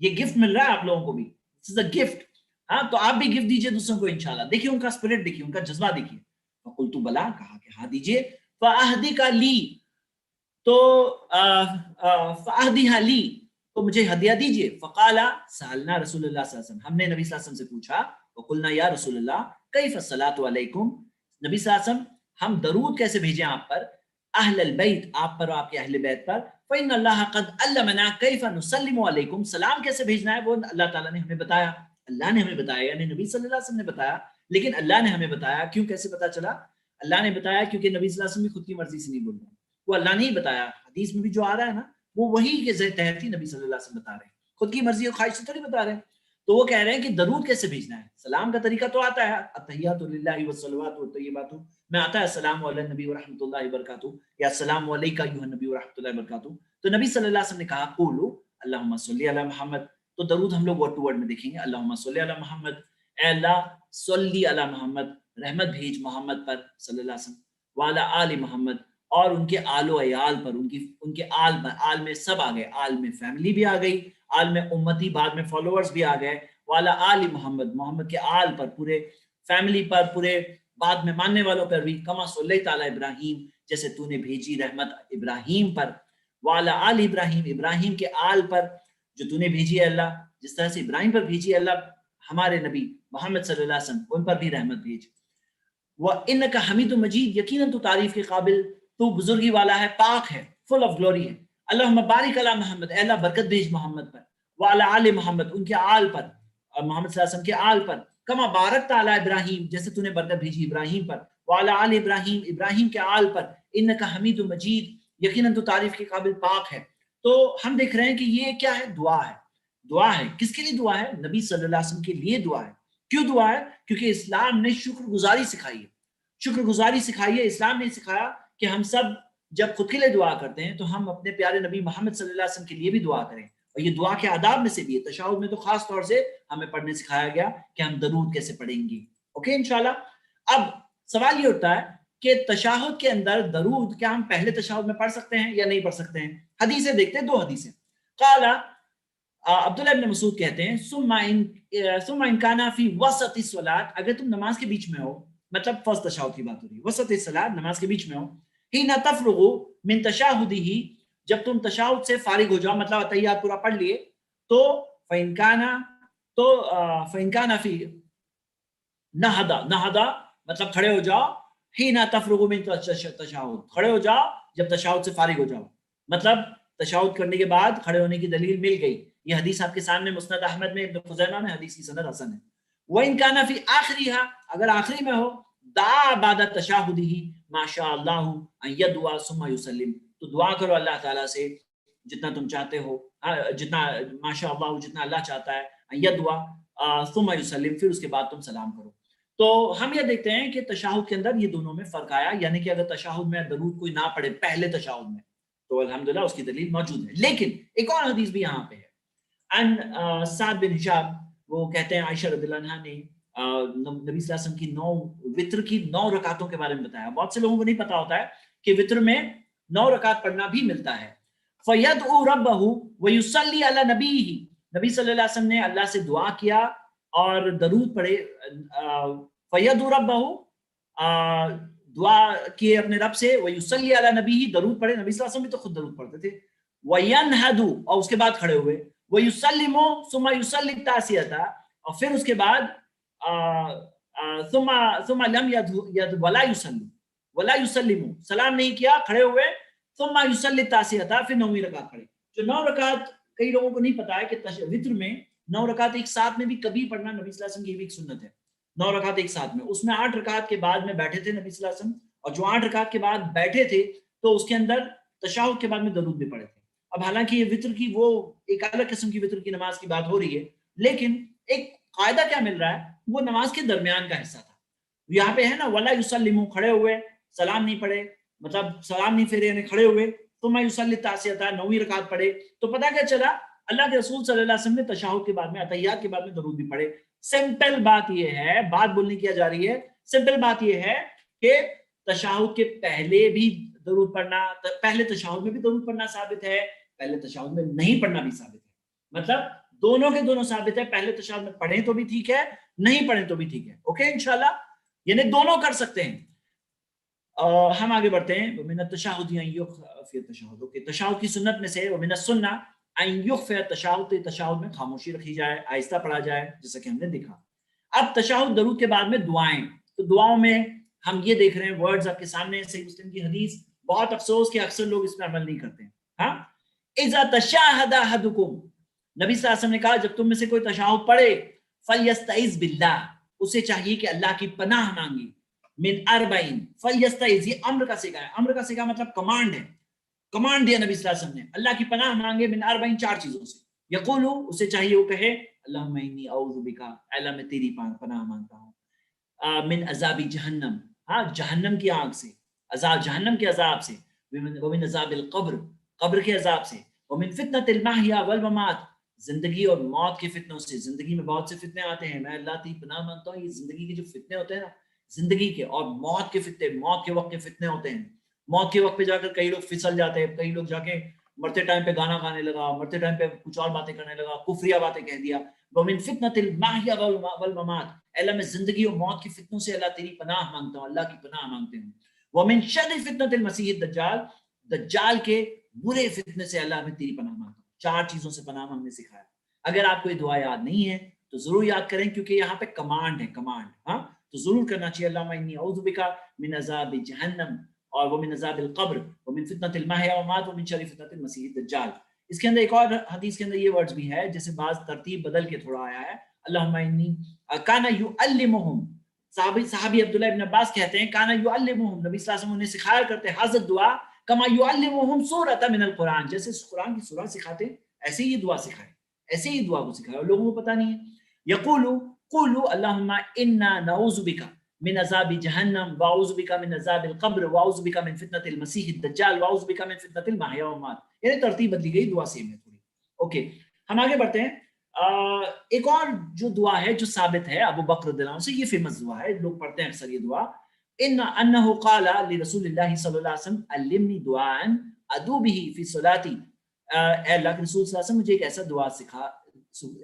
یہ گفٹ مل رہا ہے آپ لوگوں کو بھی، دس از اے گفٹ. ہاں تو آپ بھی گفٹ دیجئے دوسروں کو انشاءاللہ. دیکھیے ان کا اسپرٹ، دیکھیے ان کا جذبہ دیکھیے. فقلت بلا، کہا کہ ہاں دیجئے. فاہدیک لی، تو فاہدیھا لی، تو مجھے ہدیہ دیجئے. فقال سألنا رسول اللہ صلی اللہ علیہ وسلم، ہم نے نبی صلی اللہ علیہ وسلم سے پوچھا. وقلنا یا رسول اللہ کیف الصلاۃ علیکم، نبی صلی اللہ علیہ وسلم ہم درود کیسے بھیجیں آپ پر، اہل البیت، آپ پر اور آپ کے اہل بیت پر. فإن اللہ قد علمنا کیف نسلم علیکم، سلام کیسے بھیجنا ہے وہ اللہ تعالیٰ نے ہمیں بتایا. اللہ نے ہمیں بتایا یعنی نبی صلی اللہ علیہ وسلم نے بتایا، لیکن اللہ نے ہمیں بتایا. کیوں، کیسے پتا چلا؟ اللہ نے بتایا کیونکہ نبی صلی اللہ علیہ وسلم بھی خود کی مرضی سے نہیں بول رہے، وہ اللہ نے ہی بتایا. حدیث میں بھی جو آ رہا ہے نا وہ وہی کے تحت ہی نبی صلی اللہ علیہ وسلم بتا رہے ہیں، خود کی مرضی اور خواہش سے تھوڑی بتا رہے ہیں. تو وہ کہہ رہے ہیں کہ درود کیسے بھیجنا ہے. سلام کا طریقہ تو آتا ہے، التحیات للہ والصلوات والطیبات میں آتا ہے السلام علی النبی ورحمۃ اللہ وبرکاتہ یا السلام علیک ایھا النبی ورحمۃ اللہ وبرکاتہ. تو نبی صلی اللہ علیہ وسلم نے کہا قولوا اللہم صلی علی محمد. تو درود ہم لوگ ورڈ ٹو ورڈ میں دیکھیں گے. اللہم صلی علی محمد، اے اللہ صلی علی محمد، رحمت بھیج محمد پر صلی اللہ علیہ وسلم، وعلی آل محمد، اور ان کے آل و عیال پر، ان کے آل میں سب آ گئے، آل میں فیملی بھی آ گئی، آل میں امتی بعد میں فالوورز بھی آ گئے. والا آل محمد، محمد کے آل پر، پورے فیملی پر، پورے بعد میں ماننے والوں پر بھی. کما صلی تعالی ابراہیم، جیسے تو نے بھیجی رحمت ابراہیم پر. والا آل ابراہیم، ابراہیم کے آل پر جو تو نے بھیجی ہے اللہ، جس طرح سے ابراہیم پر بھیجی ہے اللہ ہمارے نبی محمد صلی اللہ علیہ وسلم، ان پر بھی رحمت بھیج. وَإِنَّكَ حَمِيدٌ مَجِيدٌ، یقیناً تو تعریف کے قابل، تو بزرگی والا ہے، پاک ہے، فل آف گلوری ہے. اللہم بارک علی محمد، اے اللہ برکت بھیج محمد پر. وعلی آل محمد، ان کے آل پر، اور محمد صلی اللہ علیہ وسلم کے آل پر. کما بارکت علی ابراہیم، جیسے تو نے برکت بھیجی ابراہیم پر. وعلی آل ابراہیم، ابراہیم کے آل پر. انک حمید مجید، یقیناً تو تعریف کے قابل، پاک ہے. تو ہم دیکھ رہے ہیں کہ یہ کیا ہے، دعا ہے. دعا ہے کس کے لیے؟ دعا ہے نبی صلی اللہ علیہ وسلم کے لیے دعا ہے. کیوں دعا ہے؟ کیونکہ اسلام نے شکر گزاری سکھائی ہے. شکر گزاری سکھائی ہے. اسلام نے سکھایا کہ ہم سب جب خود کے لیے دعا کرتے ہیں تو ہم اپنے پیارے نبی محمد صلی اللہ علیہ وسلم کے لیے بھی دعا کریں. اور یہ دعا کے آداب میں سے بھی ہے. تشہد میں تو خاص طور سے ہمیں پڑھنے سکھایا گیا کہ ہم درود کیسے پڑھیں گے. اوکے انشاءاللہ. اب سوال یہ اٹھتا ہے کہ تشہد کے اندر درود کیا ہم پہلے تشہد میں پڑھ سکتے ہیں یا نہیں پڑھ سکتے ہیں؟ حدیثیں دیکھتے ہیں، 2 حدیثیں. قال عبداللہ ابن مسعود کہتے ہیں ثم ان کان فی وسط الصلاۃ، اگر تم نماز کے بیچ میں ہو، مطلب فرسٹ تشہد کی بات ہو رہی ہے، وسط الصلاۃ نماز کے بیچ میں ہو، حین تفرغ من تشہدہ، جب تم تشہد سے فارغ ہو جاؤ، مطلب اتحیات پورا پڑھ لیے، تو فإن کان فی نہدا مطلب کھڑے ہو جاؤ، حین تفرغ من تشہد، کھڑے ہو جاؤ جب تشہد سے فارغ ہو جاؤ، مطلب تشہد کرنے کے بعد کھڑے ہونے کی دلیل مل گئی. یہ حدیث آپ کے سامنے مسند احمد میں، ابن خزیمہ میں، حدیث کی سند حسن ہے. وَإِن كَانَ فِي آخِرِهَا، اگر آخری میں ہو، دعا بعد تشہدہ ما شاء اللہ ان يدعو ثم يسلم، تو دعا کرو اللہ تعالیٰ سے جتنا تم چاہتے ہو، جتنا ماشاء اللہ جتنا اللہ چاہتا ہے، یدوا ثم یسلم، پھر اس کے بعد تم سلام کرو۔ تو ہم یہ دیکھتے ہیں کہ تشہد کے اندر یہ دونوں میں فرق آیا، یعنی کہ اگر تشہد میں درود کوئی نہ پڑھے پہلے تشہد میں تو الحمدللہ اس کی دلیل موجود ہے۔ لیکن ایک اور حدیث بھی یہاں پہ ہے، ان سعد بن ہشام وہ کہتے ہیں عائشہ رضی اللہ عنہا نے نبی صلی اللہ علیہ وسلم کی وطر کی 9 رکعتوں کے بارے میں بتایا۔ بہت سے لوگوں کو نہیں پتا ہوتا ہے کہ وطر میں 9 رکعت پڑھنا بھی ملتا ہے۔ فَيَدْعُو رَبَّهُ وَيُصَلِّي عَلَى نَبِيِّهِ، نبی صلی اللہ علیہ وسلم نے اللہ سے دعا کیا اور درود پڑھے۔ فَيَدْعُو رَبَّهُ، دعا کیے اپنے رب سے، وَيُصَلِّي عَلَى نَبِيِّهِ، درود پڑھے، نبی صلی اللہ علیہ وسلم بھی تو خود درود پڑھتے تھے۔ وَيَنْهَدُ، اور اس کے بعد کھڑے ہوئے، وَيُسَلِّمُ ثُمَّ يُصَلِّي التَّاسِعَةَ، اور پھر اس کے بعد ثم لم يد ولا يسلم ولا يسلم، سلام نہیں کیا، کھڑے ہوئے، ثم يصلي التاسعة، پھر 9ویں رکعت پڑھے۔ جو 9 رکعت کئی لوگوں کو نہیں پتا ہے کہ وتر میں 9 رکعت ایک ساتھ میں بھی کبھی پڑھنا نبی صلی اللہ علیہ وسلم کی بھی ایک سنت ہے۔ 9 رکعت ایک ساتھ میں، اس میں 8 رکعت کے بعد میں بیٹھے تھے نبی صلی اللہ علیہ وسلم، اور جو 8 رکعت کے بعد بیٹھے تھے تو اس کے اندر تشہد کے بعد میں درود بھی پڑھے تھے۔ اب حالانکہ یہ وتر کی وہ ایک الگ قسم کی وتر کی نماز کی بات ہو رہی ہے، لیکن ایک قاعدہ کیا مل رہا ہے، وہ نماز کے درمیان کا حصہ تھا۔ یہاں پہ ہے نا ولا یسلمو، کھڑے ہوئے، سلام نہیں پڑھے، مطلب سلام نہیں پھیرے، یعنی کھڑے ہوئے، ثم یصلی التاسعۃ، 9ویں رکعت پڑھے۔ تو پتہ کیا چلا، اللہ کے رسول صلی اللہ علیہ وسلم نے تشہد کے بعد میں، اتحیات کے بعد میں درود بھی پڑھے۔ سمپل بات یہ ہے، بات بولنے کی جا رہی ہے، سمپل بات یہ ہے کہ تشہد کے پہلے بھی درود پڑھنا، پہلے تشہد میں بھی درود پڑھنا ثابت ہے، پہلے تشہد میں نہیں پڑھنا بھی ثابت ہے، مطلب دونوں کے دونوں ثابت ہے۔ پہلے تشہد میں پڑھیں تو بھی ٹھیک ہے، نہیں پڑھیں تو بھی ٹھیک ہے، اوکے انشاءاللہ، یعنی دونوں کر سکتے ہیں۔ ہم آگے بڑھتے ہیں۔ ومن التشہد ان یخفی التشہد، اوکے، تشہد کی سنت میں سے ومن السنہ ان یخفی التشہد، تشہد میں خاموشی رکھی جائے، آہستہ پڑھا جائے، جیسا کہ ہم نے دیکھا۔ اب تشہد درود کے بعد میں دعائیں، تو دعاؤں میں ہم یہ دیکھ رہے ہیں ورڈز آپ کے سامنے، صحیح مسلم کی حدیث، بہت افسوس کہ اکثر لوگ اس پر عمل نہیں کرتے ہیں۔ ہاں، اذا تشہد احدکم، نبی صلی اللہ علیہ وسلم نے کہا جب تم میں سے کوئی تشہد پڑھے، فلیستعذ باللہ، اسے چاہیے کہ اللہ کی پناہ مانگے، من اربعین، فلیستعذ، یہ امر کا صیغہ ہے، امر کا صیغہ مطلب کمانڈ ہے، کمانڈ دیا نبی صلی اللہ علیہ وسلم نے، اللہ کی پناہ مانگے من اربعین، 4 چیزوں سے۔ یقولو، اسے چاہیے وہ کہے اللہم انی اعوذ بک، اللہ میں تیری پناہ مانگتا ہوں، من عذاب جہنم، ہاں جہنم کی آگ سے، عذاب جہنم کے عذاب سے، ومن عذاب القبر، قبر کے عذاب سے، ومن فتنۃ المحیا والممات، زندگی اور موت کے فتنوں سے۔ زندگی میں بہت سے فتنے آتے ہیں، میں اللہ کی پناہ مانگتا ہوں یہ زندگی کے جو فتنے ہوتے ہیں نا، زندگی کے اور موت کے فتنے، موت کے وقت کے فتنے ہوتے ہیں۔ موت کے وقت پہ جا کر کئی لوگ پھسل جاتے ہیں، کئی لوگ جا کے مرتے ٹائم پہ گانا گانے لگا، مرتے ٹائم پہ کچھ اور باتیں کرنے لگا، کفریہ باتیں کہہ دیا۔ ومن فتنۃ المحیا والممات، اللہ میں زندگی اور موت کے فتنوں سے اللہ تیری پناہ مانگتا ہوں، اللہ کی پناہ مانگتے ہیں۔ ومن شر فتنۃ المسیح الدجال، دجال کے برے فتنے سے اللہ میں تیری پناہ مانگتا ہوں۔ 4 چیزوں سے پناہ مانگنے سکھایا۔ اگر آپ کو یہ دعا یاد نہیں ہے تو ضرور یاد کریں، کیونکہ یہاں پہ کمانڈ ہے، کمانڈ، ہاں تو ضرور کرنا چاہیے۔ اللہم انی اعوذ بک من عذاب جہنم، اور ومن عذاب القبر، ومن فتنۃ المحیا والممات، ومن شر فتنۃ المسیح الدجال۔ اس کے اندر ایک اور حدیث کے اندر یہ ورڈز بھی ہے، جیسے بعض ترتیب بدل کے تھوڑا آیا ہے، اللہم انی، کان یعلمہم، صحابی عبداللہ ابن عباس کہتے ہیں کان یعلمہم، نبی صلی اللہ علیہ وسلم انہیں سکھایا کرتے حاضر دعا، کما یعلمہم سورۃ من القرآن، جیسے قرآن کی سورہ سکھاتے ہیں ایسے ہی دعا سکھائے، ایسے ہی دعا کو سکھایا، لوگوں کو پتہ نہیں ہے۔ یقولو، قولوا اللہم انا نعوذ بک من عذاب جہنم، واعوذ بک من عذاب القبر، واعوذ بک من فتنۃ المسیح الدجال، واعوذ بک من فتنۃ المحیا والممات، یعنی ترتیب بدلی گئی، دعا سیم ہے تھوڑی۔ اوکے، ہم آگے بڑھتے ہیں۔ ایک اور جو دعا ہے جو ثابت ہے ابو بکر رضی اللہ عنہ سے، یہ فیمس دعا ہے، لوگ پڑھتے ہیں اکثر یہ دعا، انہ قال لرسول اللہ صلی اللہ علیہ وسلم علمنی دعاء ادعو به فی صلاتی، اے اللہ کے رسول صلی اللہ علیہ وسلم مجھے ایک ایسا دعا سکھا،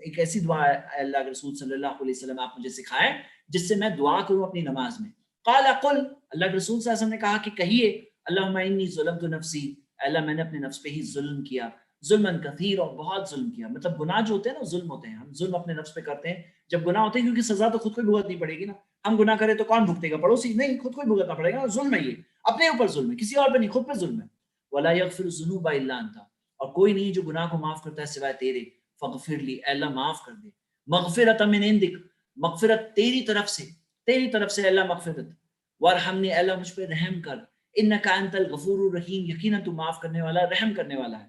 ایک ایسی دعا اللہ کے رسول صلی اللہ علیہ وسلم آپ مجھے سکھائیں جس سے میں دعا کروں اپنی نماز میں۔ قال قل، اللہ کے رسول صلی اللہ علیہ وسلم نے کہا کہ کہیے اللہم انی ظلمت نفسی، اللہ میں نے اپنے نفس پہ ہی ظلم کیا، ظلمن کثیر، اور بہت ظلم کیا، مطلب گناہ جو ہوتے ہیں نا ظلم ہوتے ہیں، ہم ظلم اپنے نفس پہ کرتے ہیں جب گناہ ہوتے ہیں، کیونکہ سزا تو خود کو بھگتنی پڑے گی نا، ہم گناہ کریں تو کون بھگتے گا؟ پڑوسی نہیں، خود کو ہی بھگتنا پڑے گا، ظلم ہے یہ، اپنے اوپر ظلم ہے، کسی اور پہ نہیں، خود پہ ظلم ہے۔ ولا یغفر الذنوب الا انت، اور کوئی نہیں جو گناہ کو معاف کرتا ہے سوائے تیرے، فاغفر لی، اے اللہ معاف کر دے، مغفرۃ من عندک، مغفرت تیری طرف سے، تیری طرف سے اللہ مغفرت، وارحمنی، اے اللہ مجھ پہ رحم کر، انک انت الغفور الرحیم، یقیناً تو معاف کرنے والا، رحم کرنے والا ہے،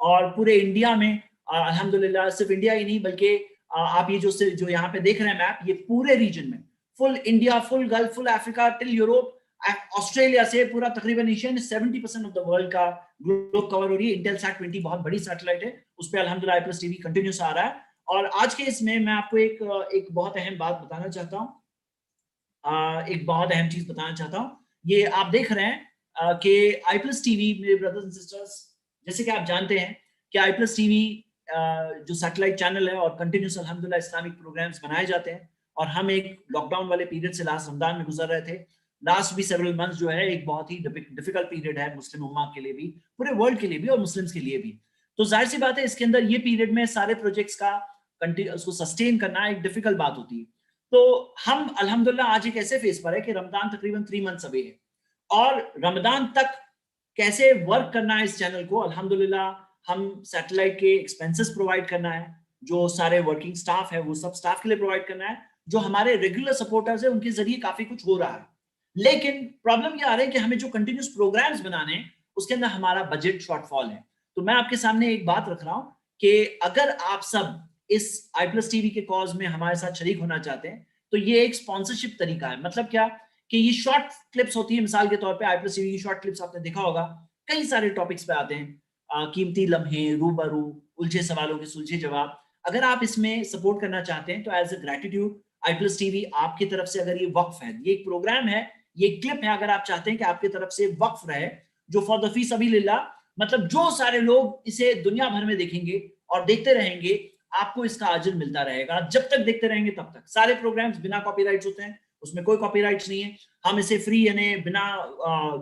اور پورے انڈیا میں الحمدللہ صرف انڈیا ہی نہیں بلکہ آپ یہ جو یہاں پہ دیکھ رہے ہیں میپ، یہ پورے ریجن میں فل انڈیا، فل گلف، فل افریقہ ٹل یوروپ، آسٹریلیا سے پورا تقریباً ایشیا میں 70% آف دا ورلڈ کا گلوب کور ہو رہی ہے. انٹیل سیٹ 20 بہت بڑی سیٹلائٹ ہے، اس پہ الحمدللہ آئی پلس ٹی وی کنٹینیوس آ رہا ہے. اور آج کے اس میں آپ کو ایک بہت اہم بات بتانا چاہتا ہوں، ایک بہت اہم چیز بتانا چاہتا ہوں. یہ آپ دیکھ رہے ہیں کہ آئی پلس ٹی وی، میرے بردرز اینڈ سسٹرز، جیسے کہ آپ جانتے ہیں کہ آئی پلس ٹی وی جو سیٹلائٹ چینل ہے اور کنٹینیوس الحمدللہ اسلامک پروگرامز بنائے جاتے ہیں. اور ہم ایک لاک ڈاؤن والے پیریڈ سے لاسٹ رمضان میں گزر رہے تھے. لاسٹ بھی سیورل منتھس جو ہے ایک بہت ہی ڈیفیکلٹ پیریڈ ہے مسلم امہ کے لیے بھی، پورے ورلڈ کے لیے بھی اور مسلمس کے لیے بھی. تو ظاہر سی بات ہے اس کے اندر یہ پیریڈ میں سارے پروجیکٹس کا اس کو سسٹین کرنا ایک ڈیفیکلٹ بات ہوتی ہے. تو ہم الحمدللہ آج ایک ایسے فیز پر ہے کہ رمضان تقریباً 3 منتھس اوے ہے، اور رمضان تک کیسے ورک کرنا ہے اس چینل کو، الحمدللہ ہم سیٹلائٹ کے ایکسپینسز پرووائڈ کرنا ہے، جو سارے ورکنگ سٹاف ہے وہ سب سٹاف کے لیے پرووائڈ کرنا ہے، جو ہمارے ریگولر سپورٹرز ہیں ان کے ذریعے کافی کچھ ہو رہا ہے. لیکن پرابلم یہ آ رہا ہے کہ ہمیں جو کنٹینیوس پروگرامز بنانے ہیں اس کے اندر ہمارا بجٹ شارٹ فال ہے. تو میں آپ کے سامنے ایک بات رکھ رہا ہوں کہ اگر آپ سب اس آئی پلس ٹی وی کے کاز میں ہمارے ساتھ شریک ہونا چاہتے ہیں تو یہ ایک اسپانسرشپ طریقہ ہے. مطلب کیا کہ یہ شارٹ کلپس ہوتی ہیں، مثال کے طور پہ آئی پلس ٹی وی کی شارٹ کلپس آپ نے دیکھا ہوگا، کئی سارے ٹاپکس پہ آتے ہیں، قیمتی لمحے، روبرو، الجھے سوالوں کے سلجھے جواب. اگر آپ اس میں سپورٹ کرنا چاہتے ہیں تو as a gratitude I plus T وی آپ کی طرف سے، اگر یہ وقف ہے، یہ ایک پروگرام ہے، یہ کلپ ہے، اگر آپ چاہتے ہیں کہ آپ کی طرف سے وقف رہے جو فار دا فی سبیل اللہ، مطلب جو سارے لوگ اسے دنیا بھر میں دیکھیں گے اور دیکھتے رہیں گے، آپ کو اس کا اجر ملتا رہے گا جب تک دیکھتے رہیں گے تب تک. سارے پروگرامز بنا کاپی رائٹس ہوتے ہیں، اس میں کوئی کاپی رائٹس نہیں ہے. ہم اسے فری یعنی بنا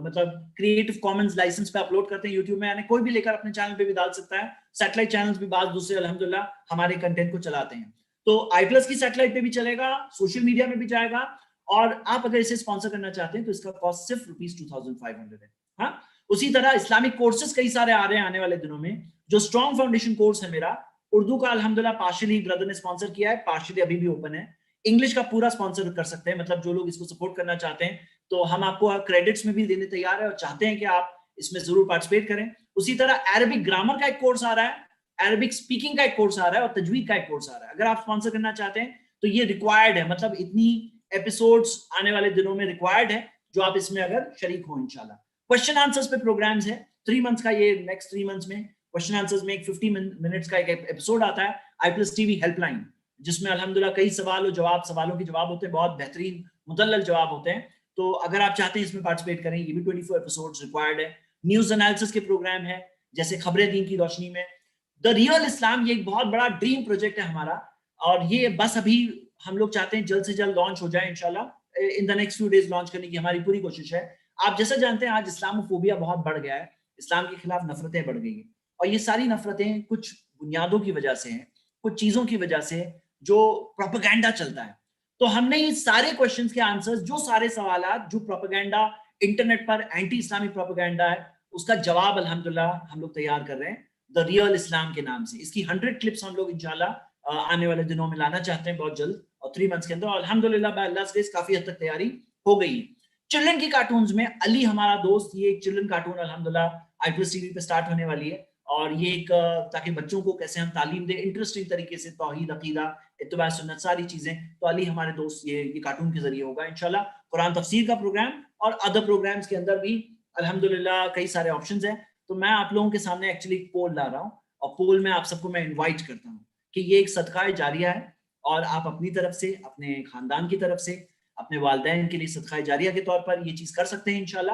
مطلب کریٹو کامنز لائسنس پہ اپلوڈ کرتے ہیں یوٹیوب میں، یعنی کوئی بھی لے کر اپنے چینل پہ بھی ڈال سکتا ہے. سیٹلائٹ چینلز بھی بعض دوسرے الحمدللہ ہمارے کنٹینٹ کو چلاتے ہیں. تو آئی پلس کی سیٹلائٹ پہ بھی چلے گا، سوشل میڈیا میں بھی جائے گا. اور آپ اگر اسے اسپانسر کرنا چاہتے ہیں تو اس کا کاسٹ صرف ₹2500 ہے. ہاں، اسی طرح اسلامک کورسز کئی سارے آ رہے ہیں آنے والے دنوں میں. جو اسٹرانگ فاؤنڈیشن کورس ہے میرا اردو کا، الحمدللہ پارشلی بردر نے اسپانسر کیا ہے، پارشلی ابھی بھی اوپن ہے. انگلش کا پورا اسپانسر کر سکتے ہیں، مطلب جو لوگ اس کو سپورٹ کرنا چاہتے ہیں تو ہم آپ کو کریڈٹس میں بھی دینے تیار ہے اور چاہتے ہیں کہ آپ اس میں ضرور پارٹیسپیٹ کریں. اسی طرح عربک گرامر کا ایک کورس آ رہا ہے، عربک اسپیکنگ کا ایک کورس آ رہا ہے اور تجوید کا ایک کورس آ رہا ہے. اگر آپ اسپانسر کرنا چاہتے ہیں تو یہ ریکوائرڈ ہے، مطلب اتنی ایپیسوڈز آنے والے دنوں میں ریکوائرڈ ہے جو آپ اس میں اگر شریک ہوں انشاءاللہ. کوسچن آنسرز پہ پروگرامز ہیں 3 منتھس کا. یہ نیکسٹ 3 منتھس میں کوسچن آنسرز میں ایک 50 منٹس کا ایک ایپیسوڈ آتا ہے I plus T V help line, جس میں الحمدللہ کئی سوال و جواب، سوالوں کے جواب ہوتے ہیں، بہت بہترین مدلل جواب ہوتے ہیں. تو اگر آپ چاہتے ہیں اس میں پارٹیسپیٹ کریں، یہ بھی 24 ایپیسوڈز ریکوائرڈ ہے. نیوز انالیسس کے پروگرام ہے جیسے خبریں دین کی روشنی میں. دا ریئل اسلام، یہ ایک بہت بڑا ڈریم پروجیکٹ ہے ہمارا، اور یہ بس ابھی ہم لوگ چاہتے ہیں جلد سے جلد لانچ ہو جائے انشاءاللہ. In the next few days launch کرنے کی ہماری پوری کوشش ہے. آپ جیسا جانتے ہیں آج اسلاموفوبیا بہت بڑھ گیا ہے، اسلام کے خلاف نفرتیں بڑھ گئی ہیں، اور یہ ساری نفرتیں کچھ بنیادوں کی وجہ سے ہیں، کچھ چیزوں کی وجہ سے جو پروپیگنڈا چلتا ہے. تو ہم نے یہ سارے کوشچنز کے آنسرز، جو سارے سوالات جو پروپیگنڈا انٹرنیٹ پر اینٹی اسلامک پروپیگنڈا ہے، اس کا جواب الحمدللہ ہم لوگ تیار کر رہے ہیں دا ریئل اسلام کے نام سے. اس کی 100 کلپس ہم لوگ انشاءاللہ آنے والے دنوں میں لانا چاہتے ہیں بہت جلد، اور 3 منتھس کے اندر. اور الحمدللہ بائی اللہ سے کافی حد تک تیاری ہو گئی ہے. چلڈرن کی کارٹونز میں علی ہمارا دوست، یہ ایک چلڈرن کارٹون الحمدللہ آئی پلس ٹی وی پہ سٹارٹ ہونے والی ہے. اور یہ ایک تاکہ بچوں کو کیسے ہم تعلیم دیں انٹرسٹنگ طریقے سے، توحید، عقیدہ، اتباع سنت، ساری چیزیں. تو علی ہمارے دوست یہ کارٹون کے ذریعے ہوگا انشاءاللہ. قرآن تفسیر کا پروگرام اور ادر پروگرامز کے اندر بھی الحمدللہ کئی سارے آپشنز ہیں. تو میں آپ لوگوں کے سامنے ایکچولی ایک پول لا رہا ہوں، اور پول میں آپ سب کو میں انوائٹ کرتا ہوں کہ یہ ایک صدقہ جاریہ ہے، اور آپ اپنی طرف سے، اپنے خاندان کی طرف سے، اپنے والدین کے لیے صدقہ جاریہ کے طور پر یہ چیز کر سکتے ہیں انشاءاللہ.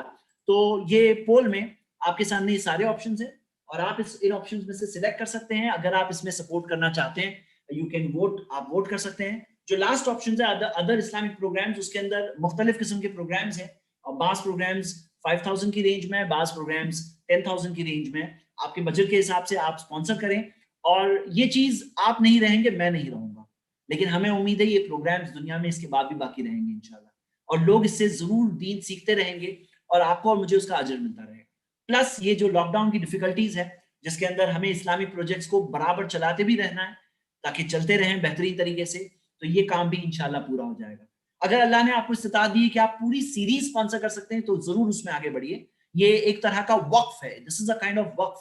تو یہ پول میں آپ کے سامنے یہ سارے آپشنز ہیں، اور آپ ان آپشنز میں سے سلیکٹ کر سکتے ہیں. اگر آپ اس میں سپورٹ کرنا چاہتے ہیں یو کین ووٹ، آپ ووٹ کر سکتے ہیں. جو لاسٹ آپشنز ہے ادر اسلامک پروگرامز، اس کے اندر مختلف قسم کے پروگرامز ہیں، اور بعض پروگرامز 5000 کی رینج میں، بعض پروگرامز 10000 کی رینج میں. آپ کے بجٹ کے حساب سے آپ اسپانسر کریں. اور یہ چیز آپ نہیں رہیں گے، میں نہیں رہوں گا، لیکن ہمیں امید ہے یہ پروگرامز دنیا میں اس کے بعد بھی باقی رہیں گے انشاءاللہ، اور لوگ اس سے ضرور دین سیکھتے رہیں گے، اور آپ کو اور مجھے اس کا اجر ملتا رہے گا. پلس یہ جو لاک ڈاؤن کی ڈیفیکلٹیز ہے، جس کے اندر ہمیں اسلامک پروجیکٹس کو برابر چلاتے بھی رہنا ہے تاکہ چلتے رہیں بہترین طریقے سے، تو یہ کام بھی انشاءاللہ پورا ہو جائے گا. اگر اللہ نے آپ کو استطاعت دی کہ آپ پوری سیریز اسپانسر کر سکتے ہیں تو ضرور اس میں آگے بڑھیے. یہ ایک طرح کا وقف ہے، دس از اے کائنڈ آف وقف.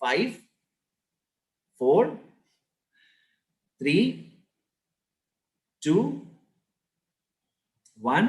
5 4 3 2 1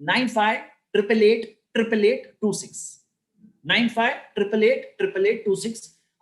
9588888826 9588888826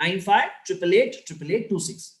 9588888826।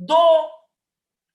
2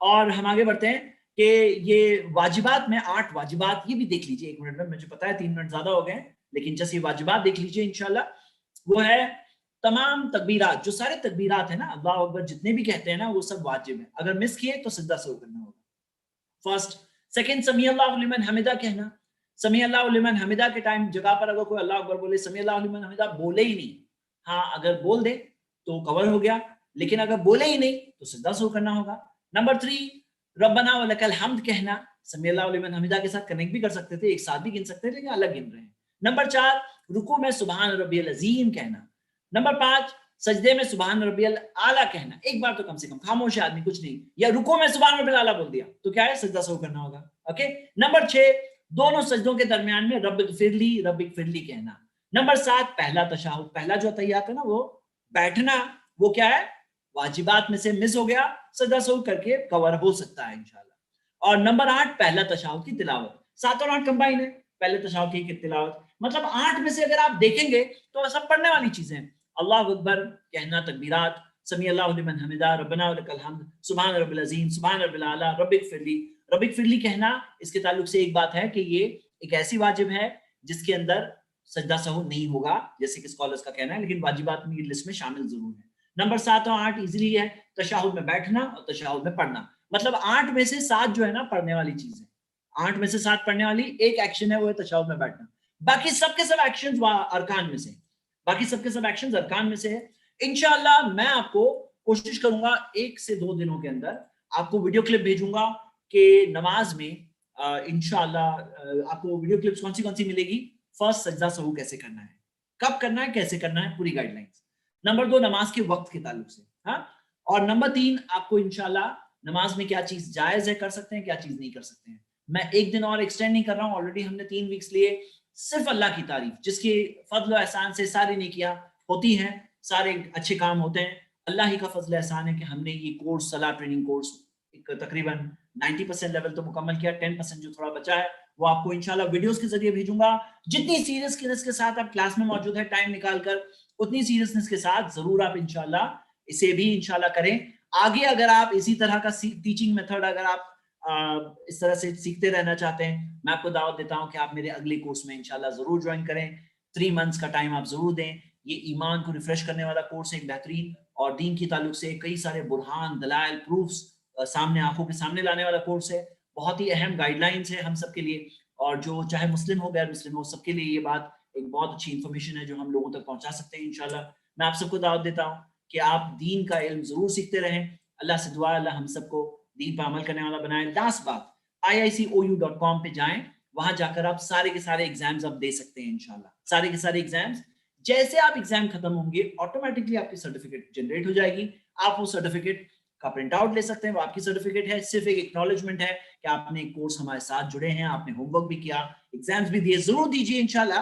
اور ہم آگے بڑھتے ہیں کہ یہ واجبات میں 8 واجبات، یہ بھی دیکھ لیجئے 1 منٹ میں، مجھے پتا ہے 3 منٹ زیادہ ہو گئے ہیں، لیکن جس یہ واجبات دیکھ لیجئے انشاءاللہ. وہ ہے تمام تکبیرات، جو سارے تکبیرات ہیں نا اللہ اکبر جتنے بھی کہتے ہیں نا وہ سب واجب ہیں، اگر مس کیے تو سجدہ سہو کرنا ہوگا. فرسٹ. سیکنڈ، سمیع اللہ لمن حمدہ کہنا. سمیع اللہ لمن حمدہ کے ٹائم جگہ پر اگر کوئی اللہ اکبر بولے، سمیع اللہ لمن حمدہ بولے ہی نہیں، ہاں اگر بول دے تو کور ہو گیا، لیکن اگر بولے ہی نہیں تو سجدہ سہو کرنا ہوگا. نمبر 3، ربنا ولک الحمد کہنا. سمیع اللہ لمن حمدہ کے ساتھ کنیکٹ بھی کر سکتے تھے، ایک ساتھ بھی گن سکتے تھے لیکن الگ گن رہے ہیں. نمبر 4، رکوع میں سبحان ربی العظیم کہنا. نمبر 5، سجدے میں سبحان ربی الاعلیٰ کہنا. ایک بار تو کم سے کم، خاموش ہے آدمی کچھ نہیں، یا رکوع میں سبحان ربی الاعلیٰ بول دیا تو کیا ہے سجدہ سہو کرنا ہوگا. اوکے. نمبر 6، دونوں سجدوں کے درمیان میں رب اغفر لی رب اغفر لی کہنا. نمبر 7، پہلا تشہد، پہلا جو تحیات ہے نا وہ بیٹھنا، وہ کیا ہے واجبات میں سے مس ہو گیا، سجدہ سہو کر کے کور ہو سکتا ہے انشاءاللہ. اور نمبر 8، پہلا تشہد کی تلاوت. 7 اور 8 کمبائن ہے، پہلے تشہد کی تلاوت. مطلب 8 میں سے اگر آپ دیکھیں گے تو سب پڑھنے والی چیزیں ہیں. اللہ اکبر کہنا، تکبیرات، سمیع اللہ لمن حمدہ، ربنا ولک الحمد، سبحان رب العظیم، سبحان رب الاعلیٰ، رب اغفر لی. رب اغفر لی کہنا، اس کے تعلق سے ایک بات ہے کہ یہ ایک ایسی واجب ہے جس کے اندر سجدہ سہو نہیں ہوگا جیسے کہ اسکالرز کا کہنا ہے، لیکن واجبات کی لسٹ میں شامل ضرور ہے. نمبر 7 اور 8 ایزیلی ہے، تشہد میں بیٹھنا اور تشہد میں پڑھنا. مطلب 8 میں سے 7 جو ہے نا پڑھنے والی چیز ہے، 8 میں سے 7 پڑھنے والی ایک ایکشن ہے، وہ ہے تشہد میں بیٹھنا. باقی سب کے سب ایکشنز ارکان میں سے، باقی سب کے سب ایکشنز ارکان میں سے ہے. انشاءاللہ میں آپ کو کوشش کروں گا 1 سے 2 دنوں کے اندر آپ کو ویڈیو کلپ بھیجوں گا کہ نماز میں انشاءاللہ آپ کو ویڈیو کلپس کون سی ملے گی. فرسٹ، سجدہ سہو کیسے کرنا ہے، کب کرنا ہے، کیسے کرنا ہے، پوری گائیڈ لائنز. نمبر 2، نماز کے وقت کے تعلق سے، ہاں. اور نمبر 3، آپ کو انشاءاللہ نماز میں کیا چیز جائز ہے کر سکتے ہیں، کیا چیز نہیں کر سکتے ہیں. میں 1 دن اور ایکسٹینڈ نہیں کر رہا ہوں، آلریڈی ہم نے 3 ویکس لیے. صرف اللہ کی تعریف، جس کے فضل و احسان سے ساری نیکیاں ہوتی ہیں، سارے اچھے کام ہوتے ہیں. اللہ ہی کا فضل احسان ہے کہ ہم نے یہ کورس، صلاح ٹریننگ کورس، تقریباً 90% لیول تو مکمل کیا. 10% جو تھوڑا بچا ہے وہ آپ کو انشاءاللہ ویڈیوز کے ذریعے بھیجوں گا. جتنی سیریسنس کے ساتھ آپ کلاس میں موجود ہے ٹائم نکال کر، اتنی سیریسنس کے ساتھ ضرور آپ انشاءاللہ اسے بھی انشاءاللہ کریں. آگے اگر آپ اسی طرح کا ٹیچنگ میتھڈ اگر آپ اس طرح سے سیکھتے رہنا چاہتے ہیں، میں آپ کو دعوت دیتا ہوں کہ آپ میرے اگلے کورس میں انشاءاللہ ضرور جوائن کریں. 3 منتھس کا ٹائم آپ ضرور دیں. یہ ایمان کو ریفریش کرنے والا کورس ہے، ایک بہترین، اور دین کی تعلق سے کئی سارے برہان، دلائل، پروفس سامنے آنکھوں کے سامنے لانے والا کورس ہے. بہت ہی اہم گائیڈ لائنز ہے ہم سب کے لیے، اور جو چاہے مسلم ہو غیر مسلم ہو سب کے لیے یہ بات ایک بہت اچھی انفارمیشن ہے جو ہم لوگوں تک پہنچا سکتے ہیں انشاءاللہ. میں آپ سب کو دعوت دیتا ہوں کہ آپ دین کا علم ضرور سیکھتے رہیں. اللہ سے دعا اللہ ہم سب کو دین پر عمل کرنے والا بنائے. لاسٹ بات، iicou.com پہ جائیں، وہاں جا کر آپ سارے کے سارے ایگزامز آپ دے سکتے ہیں انشاءاللہ. سارے کے سارے ایگزامز، جیسے آپ ایگزام ختم ہوں گے آٹومیٹکلی آپ کی سرٹیفکیٹ جنریٹ ہو جائے گی. آپ وہ سرٹیفکیٹ کا پرنٹ آؤٹ لے سکتے ہیں، وہ آپ کی سرٹیفکیٹ ہے، صرف ایک ایکنالجمنٹ ہے کہ آپ نے کورس ہمارے ساتھ جڑے ہیں، آپ نے ہوم ورک بھی کیا، ایگزامز بھی دیے. ضرور دیجیے انشاءاللہ.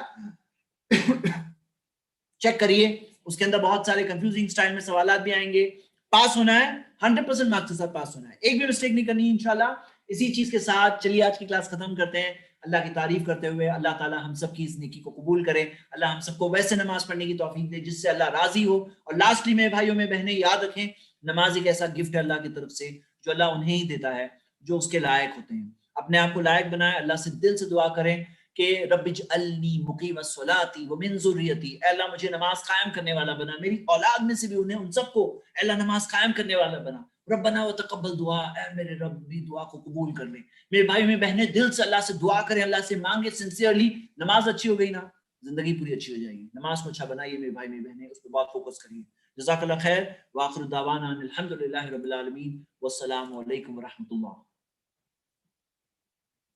چیک کریے، اس کے اندر بہت سارے کنفیوزنگ سٹائل میں سوالات بھی آئیں گے. پاس ہونا ہے، 100% مارکس کے ساتھ پاس ہونا ہے، ایک بھی مسٹیک نہیں کرنی انشاءاللہ. اسی چیز کے ساتھ چلیے آج کی کلاس ختم کرتے ہیں. اللہ کی تعریف کرتے ہوئے اللہ تعالی ہم سب کی اس نیکی کو قبول کرے. اللہ ہم سب کو ویسے نماز پڑھنے کی توفیق دے جس سے اللہ راضی ہو. اور لاسٹلی میں بھائیوں میں بہنیں یاد رکھیں، نماز ایک ایسا گفٹ ہے اللہ کی طرف سے جو اللہ انہیں ہی دیتا ہے جو اس کے لائق ہوتے ہیں. اپنے آپ کو لائق بنائیں. اللہ سے دل سے دعا کریں کہ رب اجعلنی مقیم الصلاۃ ومن ذریتی، اے اللہ مجھے نماز قائم کرنے والا بنا، میری اولاد میں سے بھی انہیں ان سب کو اے اللہ نماز قائم کرنے والا بنا. ربنا وتقبل دعا، اے میرے رب بھی دعا کو قبول کر لے. میرے بھائی میں بہنیں دل سے اللہ سے دعا کریں، اللہ سے مانگے سنسیئرلی. نماز اچھی ہو گئی نا، زندگی پوری اچھی ہو جائے گی. نماز کو اچھا بنائیے میرے بھائی میں بہنیں، اس پہ بہت فوکس کریے. جزاک اللہ خیر. وآخر دعوانا الحمدللہ رب العالمین، والسلام علیکم ورحمۃ اللہ.